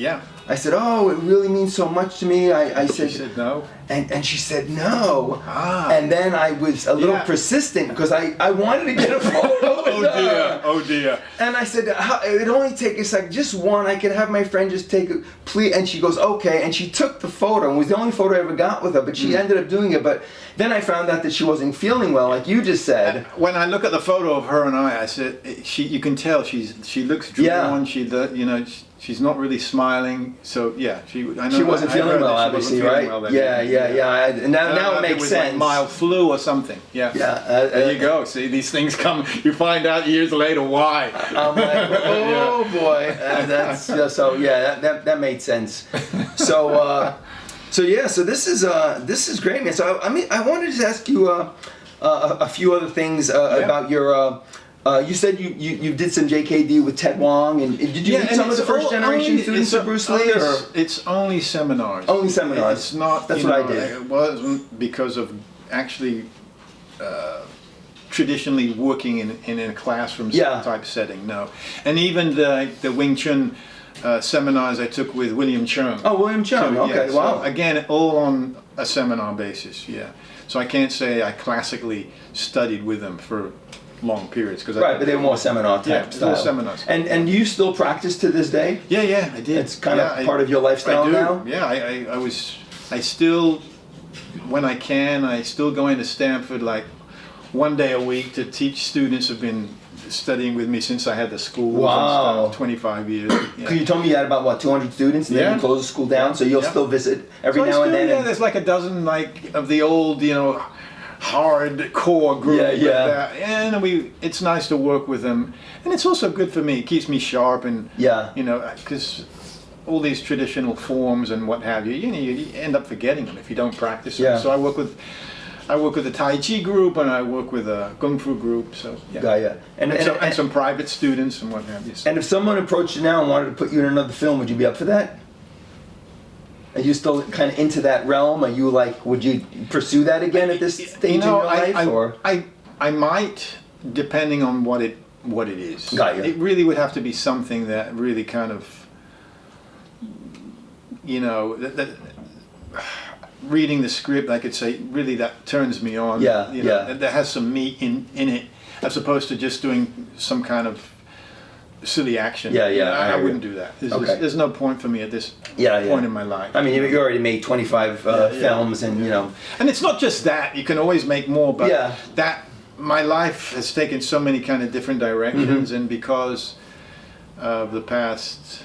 oh, it really means so much to me. I said, she said no. And she said no. And then I was a little persistent because I wanted to get a photo with her. Oh dear. And I said, it only takes like just one. I could have my friend just take it, please. And she goes, okay. And she took the photo. And it was the only photo I ever got with her. But she ended up doing it. But then I found out that she wasn't feeling well, like you just said. When I look at the photo of her and I said, you can tell she looks drawn. She's not really smiling, so she wasn't feeling well, obviously, right? Now it makes sense. Like mild flu or something. There you go. See, these things come. You find out years later why. I'm like, oh boy, that made sense. So this is great, man. So I wanted to ask you a few other things about your. You said you did some JKD with Ted Wong, and did you meet some of the first generation students of Bruce Lee? It's only seminars. Only seminars. It's not. That's what I did. It wasn't because of actually traditionally working in a classroom type setting. No, and even the Wing Chun seminars I took with William Chung. Oh, William Chung. Okay, wow. So again, all on a seminar basis. Yeah. So I can't say I classically studied with them for long periods but they were more seminar type style. More seminars. And do you still practice to this day? Yeah, I did. It's kind of part of your lifestyle now? Yeah, I still, when I can, I still go into Stanford like one day a week to teach students who've been studying with me since I had the school. Wow. 25 years. Because you told me you had about 200 students, and then you closed the school down, so you'll still visit every now and then. Yeah, there's like a dozen of the old, hardcore group. And it's nice to work with them, and it's also good for me. It keeps me sharp, and because all these traditional forms and what have you, you end up forgetting them if you don't practice them. So I work with a Tai Chi group, and I work with a Kung Fu group. So and some private students and what have you. And if someone approached you now and wanted to put you in another film, would you be up for that? Are you still kind of into that realm? Are you would you pursue that again at this stage in your life? Or I might, depending on what it is. Got you. It really would have to be something that really kind of, that reading the script, I could say, really that turns me on. That has some meat in it, as opposed to just doing some kind of silly action. I wouldn't do that. There's no point for me at this point in my life. I mean, you already made 25 films, and And it's not just that. You can always make more, but my life has taken so many kind of different directions, and because of the past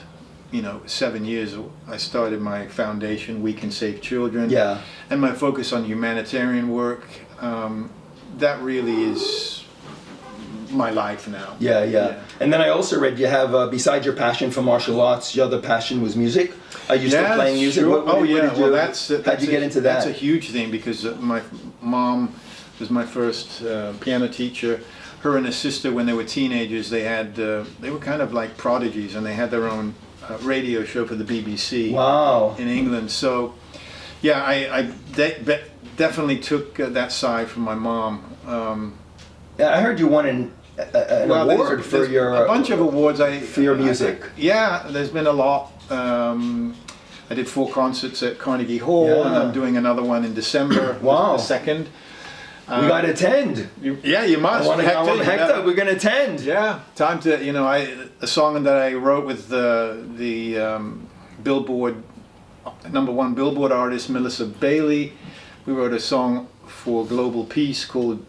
7 years, I started my foundation, We Can Save Children, and my focus on humanitarian work. That really is my life now. And then I also read you have, besides your passion for martial arts, your other passion was music. Are you still playing music? Sure. How'd you get into that? That's a huge thing, because my mom was my first piano teacher. Her and her sister, when they were teenagers, they were kind of like prodigies, and they had their own radio show for the BBC in England. So I definitely took that side from my mom. I heard you won an award for a bunch of awards for your music. There's been a lot. I did 4 concerts at Carnegie Hall, and I'm doing another one in December. Wow. The 2nd. We got to attend. You must. Hector, we're going to attend. Time to, a song that I wrote with the Billboard, #1 Billboard artist, Melissa Bailey. We wrote a song for global peace called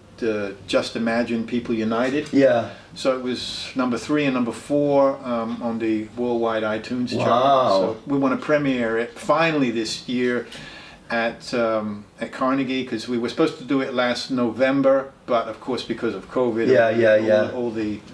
Just Imagine People United. Yeah. So it was number 3 and number 4 on the worldwide iTunes chart. Wow. So we want to premiere it finally this year at Carnegie, because we were supposed to do it last November, but of course because of COVID,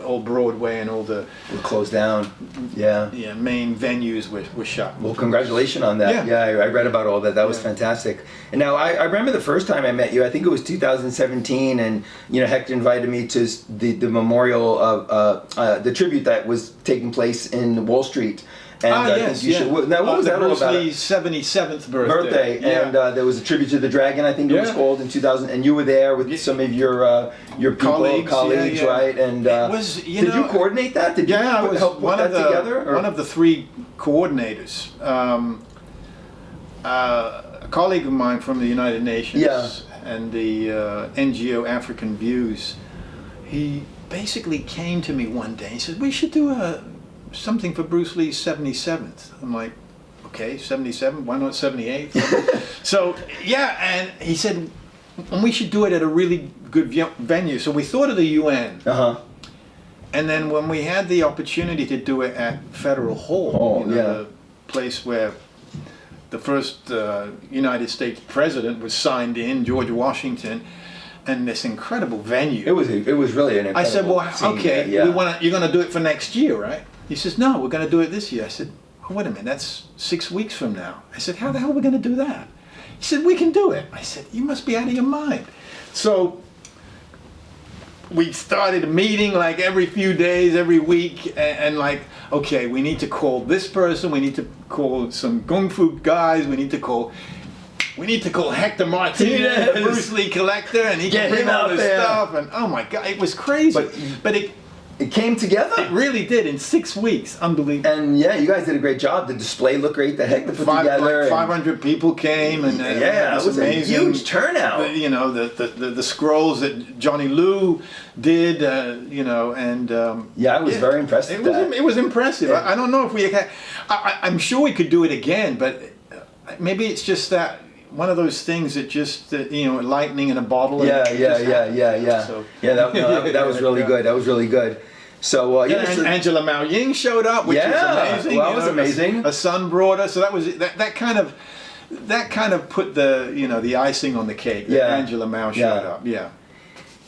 all Broadway and all the We're closed down. Yeah. main venues were shut. Well, congratulations on that. Yeah. I read about all that. That was fantastic. And now I remember the first time I met you. I think it was 2017, and Hector invited me to the memorial of the tribute that was taking place in Wall Street. And yes, now, what was that all about? Bruce Lee's 77th birthday. And there was a tribute to the Dragon, I think it was called, in 2000, and you were there with some of your colleagues, right? And it was, did you coordinate that? Did you help put that together? Or? One of the 3 coordinators, a colleague of mine from the United Nations and the NGO African Views, he basically came to me one day and said, we should do something for Bruce Lee's 77th. I'm like, okay, 77, why not 78? So, and he said, and we should do it at a really good venue. So we thought of the UN. And then when we had the opportunity to do it at Federal Hall, the place where the first United States president was signed in, George Washington, and this incredible venue. It was really an incredible I said, well, scene, okay, you're going to do it for next year, right? He says, no, we're going to do it this year. I said, oh, wait a minute, that's 6 weeks from now. I said, how the hell are we going to do that? He said, we can do it. I said, you must be out of your mind. So we started a meeting like every few days, every week, and like, okay, we need to call this person, we need to call some Kung Fu guys, we need to call Hector Martinez, the Bruce Lee collector, and he can bring all this stuff, and oh my God, it was crazy. But it came together. It really did in 6 weeks. Unbelievable. And you guys did a great job. The display looked great. The Hector put together. Like 500 people came, and it was amazing. A huge turnout. The scrolls that Johnny Liu did. And I was very impressed. It was impressive. I don't know if we. I'm sure we could do it again, but maybe it's just that. One of those things that just, lightning in a bottle. So, that was really good. That was really good. So, Angela Mao Ying showed up, which was amazing. Well, that was amazing. A son brought her, so that was that kind of put the the icing on the cake. Angela Mao showed up. Yeah.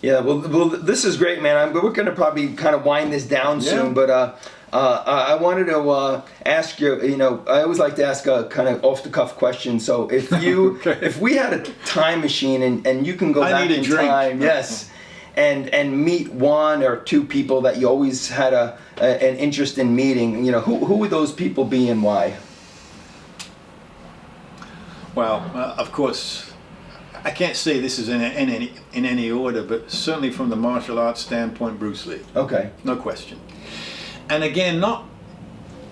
Well, this is great, man. We're going to probably kind of wind this down soon, but I wanted to ask you. I always like to ask a kind of off-the-cuff question. So, if you, if we had a time machine and you can go back in time, and meet 1 or 2 people that you always had an interest in meeting, who would those people be and why? Well, of course. I can't say this is in any order, but certainly from the martial arts standpoint, Bruce Lee. Okay. No question. And again,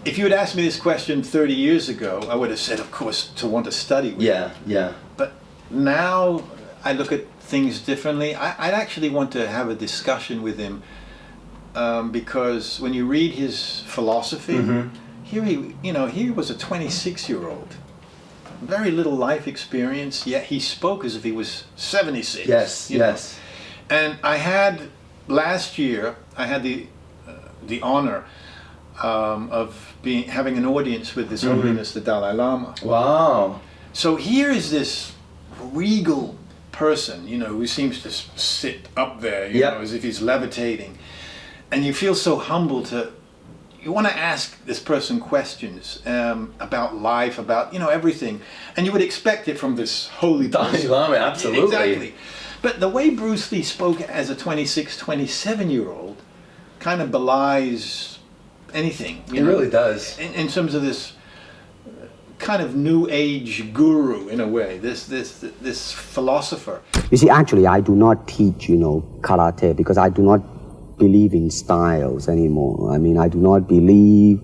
if you had asked me this question 30 years ago, I would have said, of course, to want to study with him. But now I look at things differently. I'd actually want to have a discussion with him because when you read his philosophy, here he was a 26-year-old. Very little life experience, yet he spoke as if he was 76. Yes. And last year, I had the honor of having an audience with His Holiness the Dalai Lama. Wow. So here is this regal person, who seems to sit up there, as if he's levitating. And you feel so humble you want to ask this person questions about life, about everything, and you would expect it from this holy Dalai Lama. Absolutely, exactly. But the way Bruce Lee spoke as a 26, 27-year-old kind of belies anything. It really does. In terms of this kind of new age guru, in a way, this philosopher. You see, actually, I do not teach, karate because I do not believe in styles anymore. I mean, I do not believe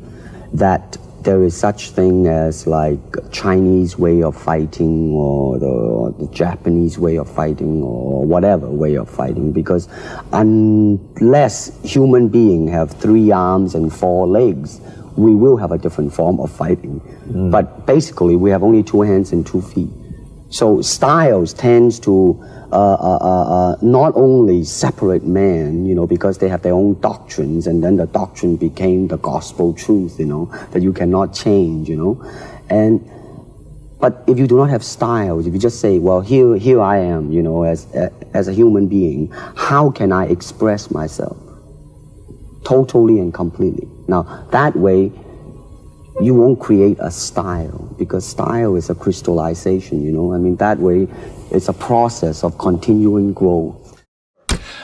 that there is such thing as like Chinese way of fighting or the Japanese way of fighting or whatever way of fighting, because unless human beings have 3 arms and 4 legs, we will have a different form of fighting. But basically, we have only 2 hands and 2 feet. So styles tends to not only separate men, you know, because they have their own doctrines, and then the doctrine became the gospel truth, you know, that you cannot change, you know. But if you do not have styles, if you just say, well, here I am, you know, as a human being, how can I express myself totally and completely? Now, that way, you won't create a style, because style is a crystallization, you know. I mean, that way, it's a process of continuing growth.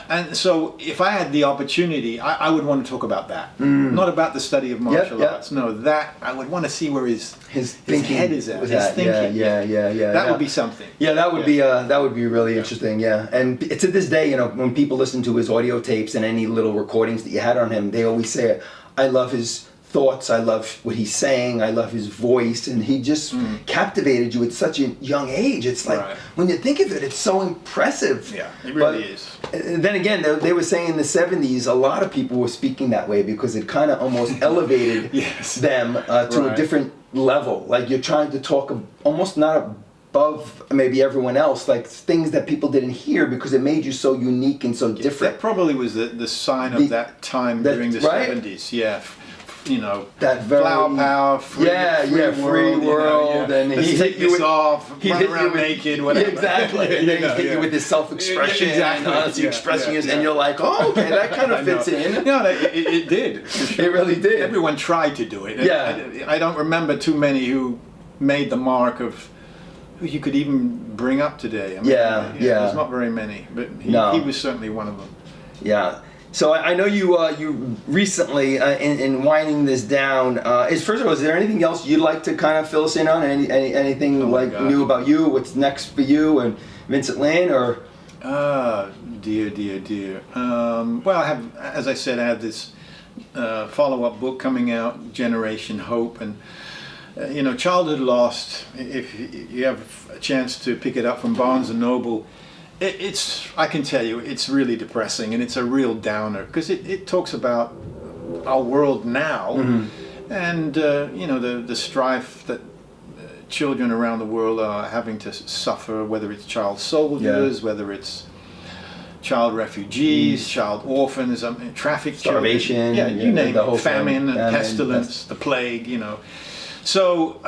And so, if I had the opportunity, I would want to talk about that. Not about the study of martial arts. No, that I would want to see where his head is at. His thinking. Yeah. That would be something. Yeah, that would be really interesting. Yeah, and to this day, you know, when people listen to his audio tapes and any little recordings that you had on him, they always say, "I love his thoughts, I love what he's saying, I love his voice," and he just captivated you at such a young age. It's like, when you think of it, it's so impressive. Yeah, it really is. And then again, they were saying in the 70s, a lot of people were speaking that way because it kind of almost elevated them to a different level. Like, you're trying to talk almost not above maybe everyone else, like things that people didn't hear because it made you so unique and so different. That probably was the sign of that time during the 70s. Yeah. You know, that very, flower power, free world, and he hit you off, run around naked, whatever. Exactly, and then he hit you with his self-expression, honestly expressing it, and you're like, oh, okay, that kind of fits in. No, it did. Sure. It really did. Everyone tried to do it. Yeah. I don't remember too many who made the mark of who you could even bring up today. I mean, there's not very many, but he was certainly one of them. Yeah. So I know you recently, in winding this down, first of all, is there anything else you'd like to kind of fill us in on? Anything new about you? What's next for you and Vincent Lyn, or? Dear. Well, I have, as I said, I have this follow-up book coming out, Generation Hope, and you know, Childhood Lost. If you have a chance to pick it up from Barnes and Noble. I can tell you, it's really depressing, and it's a real downer, because it talks about our world now, and you know, the strife that children around the world are having to suffer, whether it's child soldiers, whether it's child refugees, child orphans, trafficked starvation, children, you name it, famine and pestilence, the plague, you know. So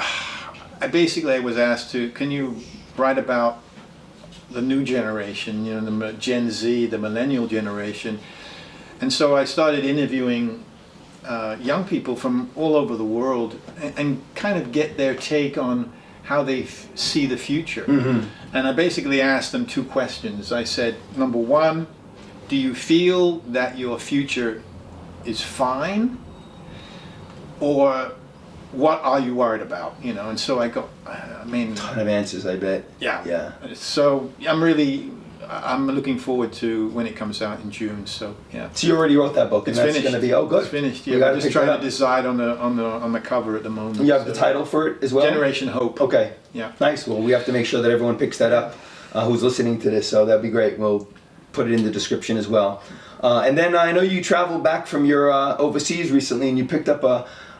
I basically was asked to, can you write about the new generation, you know, the Gen Z, the millennial generation. And so I started interviewing young people from all over the world and kind of get their take on how they see the future. And I basically asked them two questions. I said, number one, do you feel that your future is fine? Or what are you worried about? You know, and so I mean, ton of answers, I bet. Yeah. So I'm looking forward to when it comes out in June. So yeah. So you already wrote that book, and that's going to be good. It's finished. Yeah, I'm just trying to decide on the cover at the moment. You have the title for it as well. Generation Hope. Okay. Yeah. Nice. Well, we have to make sure that everyone picks that up, who's listening to this. So that'd be great. We'll put it in the description as well. And then I know you traveled back from your overseas recently, and you picked up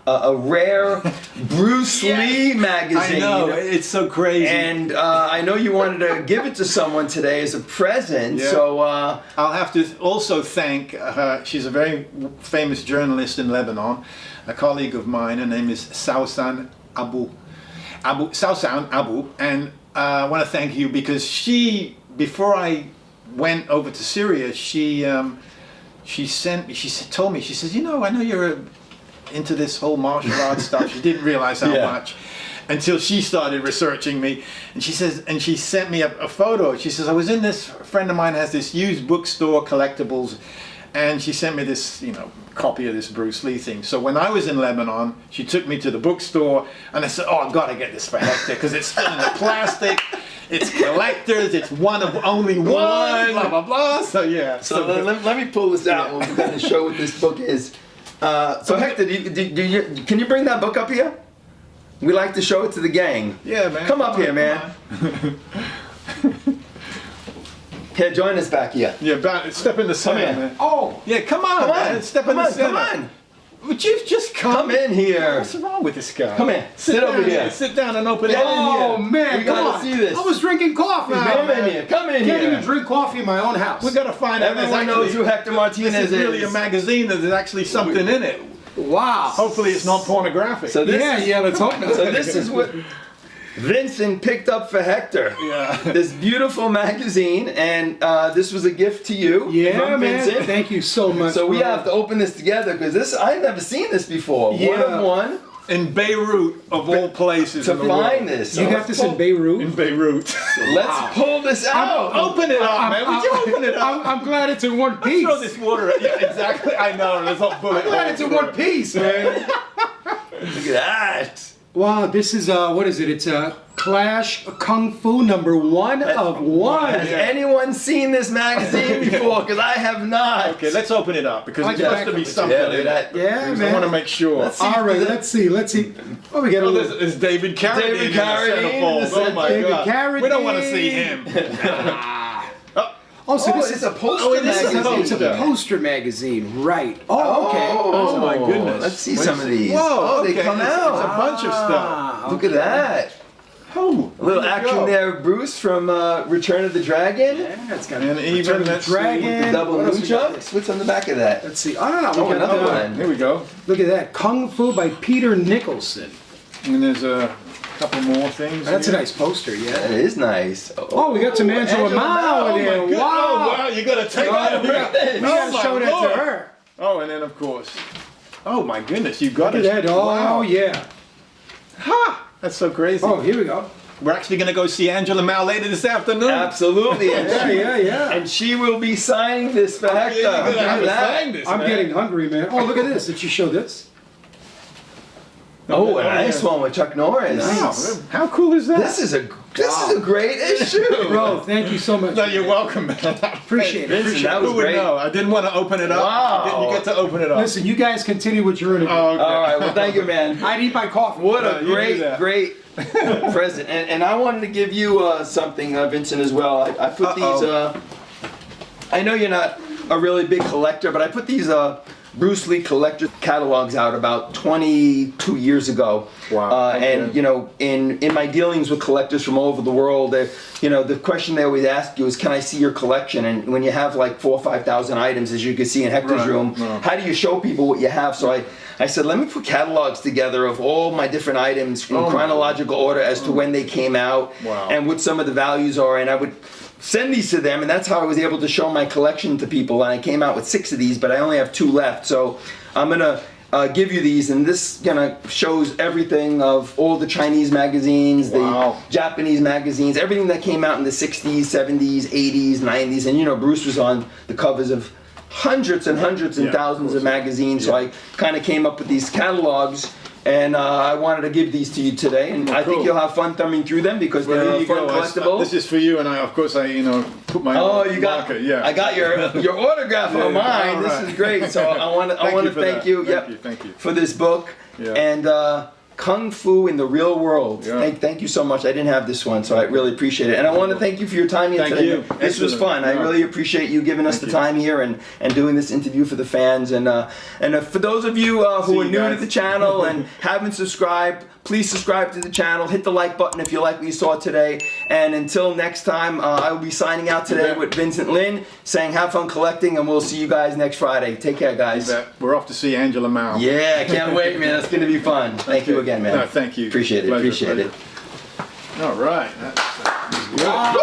a rare Bruce Lee magazine. I know, it's so crazy. And I know you wanted to give it to someone today as a present, so... I'll have to also thank her. She's a very famous journalist in Lebanon, a colleague of mine. Her name is Sausan Abu. And I want to thank you because before I went over to Syria, she told me, she says, you know, I know you're into this whole martial arts stuff. She didn't realize how much until she started researching me, and she says, and she sent me a photo. She says, I was in this, a friend of mine has this used bookstore, Collectibles, and she sent me this, you know, copy of this Bruce Lee thing. So when I was in Lebanon, she took me to the bookstore, and I said, oh, I've got to get this for Hector because it's still in the plastic. It's collectors. It's one of only one. Blah blah blah. So yeah. So let me pull this out. We'll kind of show what this book is. So Hector, can you bring that book up here? We like to show it to the gang. Yeah, man. Come up here, man. Here, join us back here. Yeah, step in the center, man. Oh. Yeah, come on, man. Step in the center. Come on. But you've just Come in here. What's wrong with this guy? Come in. Sit over down here. Sit down and open it. Get in Oh here. man, We come gotta on. see this. I was drinking coffee, Come man. in here. Come in Can't here. even drink coffee in my own house. We're gonna find out. Everyone knows who Hector Martinez This is really a magazine that there's actually something in it. Wow. Hopefully it's not pornographic. So this Yeah, let's hope not. So this is what Vincent picked up for Hector. Yeah. This beautiful magazine, and this was a gift to you Yeah, from man. Vincent. Thank you so much. So we bro. have to open this together because this I've never seen this before. One Yeah. of one in Beirut, of all places to in the world. find this. You got this in Beirut? In Beirut. Let's pull this out. Open it up, man. Would you open it up? I'm glad it's in one piece. Throw this water at Yeah, exactly. I know. There's a bullet. I'm glad it's in one piece, man. Look at that. Wow, this is what is it? It's a Clash Kung Fu #1 of 1. Has anyone seen this magazine before? Because I have not. Okay, let's open it up because Like there's supposed back to be of it. something Yeah, look in at it. that. Yeah, I man. want to make sure. Let's see. All right, let's see. Oh, we got a Oh, little. there's David Carradine David in the Carradine in centerfold. the Oh my David God. Carradine. We don't want to see him. Oh, so Oh, this it's is a poster Oh, it is a magazine. it's a poster magazine, right? Oh, okay. Oh my goodness. Let's see some of these. Whoa, Oh, they okay. come It's out. a bunch of stuff. Ah, Look at that. Oh, A little there you action go. there, Bruce, from Return of the Dragon. Yeah, it's got And even Return of the let's see, Dragon. Double What else we got? nunchucks. What's on the back of that? Let's see. Oh, no, Oh, we got another one. Here we go. Look at that. Kung Fu by Peter Nicholson. And there's a couple more things. That's a here. nice poster, yeah. That is nice. Oh, we got some Angela Mao in Oh there. my God. Wow. Oh, wow, you gotta take that. bring this. We gotta Oh, show my that to Lord. her. Oh, and then of course. Oh my goodness, you got Look it. at that. Oh, Wow. yeah. Ha! That's so crazy. Oh, here we go. We're actually gonna go see Angela Mao later this afternoon. Absolutely. And Yeah, she, yeah, yeah. and she will be signing this for Hector. you're gonna Look have at to that. sign this, I'm man. getting hungry, man. Oh, look at this. Did she show this? Oh, a nice one with Chuck Norris. Wow, how cool is that? This is a great issue. Bro, thank you so much. No, you're welcome, man. Appreciate it. Vincent, Appreciate that it. was Who would great. know? I didn't want to open it up. Wow. You get to open it up. Listen, you guys continue with your interview. Oh, okay. All right. Well, thank you, man. I'd eat my coffee. What No, a you do great, that. great present. And I wanted to give you something, Vincent, as well. I put these, I know you're not a really big collector, but I put these Bruce Lee collector catalogs out about 22 years ago. Wow, okay. And, you know, in my dealings with collectors from all over the world, you know, the question they always ask you is, can I see your collection? And when you have like 4,000 or 5,000 items, as you can see in Hector's Right, room, right. how do you show people what you have? So I said, let me put catalogs together of all my different items in Oh my chronological order as to when they came out Wow. and what some of the values are. And I would send these to them, and that's how I was able to show my collection to people. And I came out with 6 of these, but I only have 2 left. So I'm gonna give you these, and this shows everything of all the Chinese magazines, Wow. the Japanese magazines, everything that came out in the 60s, 70s, 80s, 90s. And you know, Bruce was on the covers of hundreds and hundreds and Yeah, thousands of course. magazines. So I kind of came up with these catalogs, and I wanted to give these to you today. And I think cool. you'll have fun thumbing through them because Well, they're there you fun go. collectibles. This is for you, and of course, I put my Oh, you got! marker. Yeah. I got your autograph Yeah, on mine. all This right. is great. So I want to Thank you for thank that. you. Thank Yep, you, thank you. for this book Yeah. and Kung Fu in the Real World. Yeah. Thank you so much. I didn't have this one, so I really appreciate it. And I want to thank you for your time here Thank today. you. This was Excellent. fun. I Yeah. really appreciate you giving us Thank the you. time here and doing this interview for the fans. And for those of you who See are you new to guys. the channel and haven't subscribed, please subscribe to the channel. Hit the like button if you like what you saw today. And until next time, I will be signing out today bet. with Vincent Lyn, saying have fun collecting, and we'll see you guys next Friday. Take care, guys. We're off to see Angela Mao. Yeah, I can't wait, man. It's going to be fun. Thank you again, man. No, thank you. Appreciate it. Pleasure, Appreciate it. All right. That's good.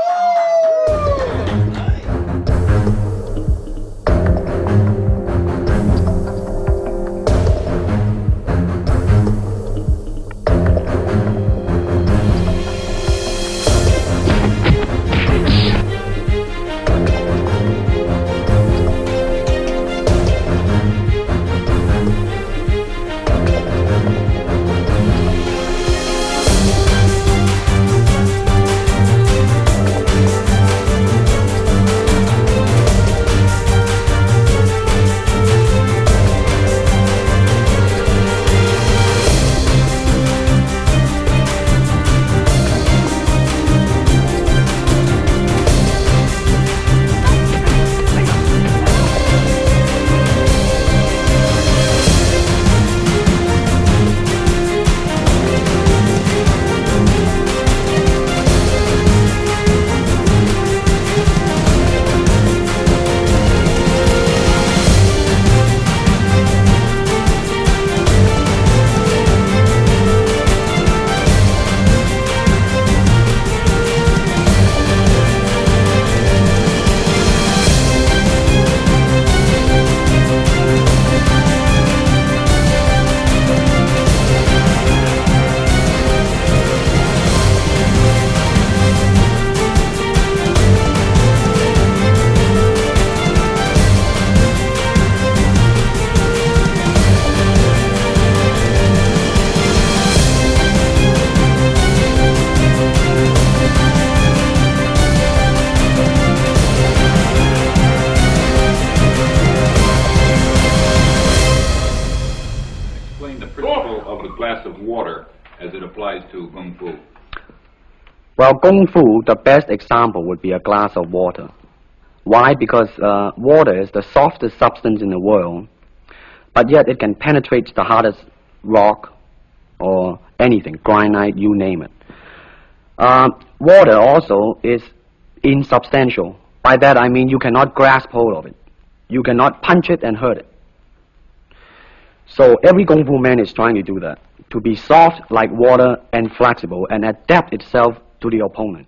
explain the principle of the glass of water as it applies to Kung Fu? Well, Kung Fu, the best example would be a glass of water. Why? Because water is the softest substance in the world, but yet it can penetrate the hardest rock or anything, granite, you name it. Water also is insubstantial. By that I mean you cannot grasp hold of it. You cannot punch it and hurt it. So every Kung Fu man is trying to do that, to be soft like water and flexible and adapt itself to the opponent.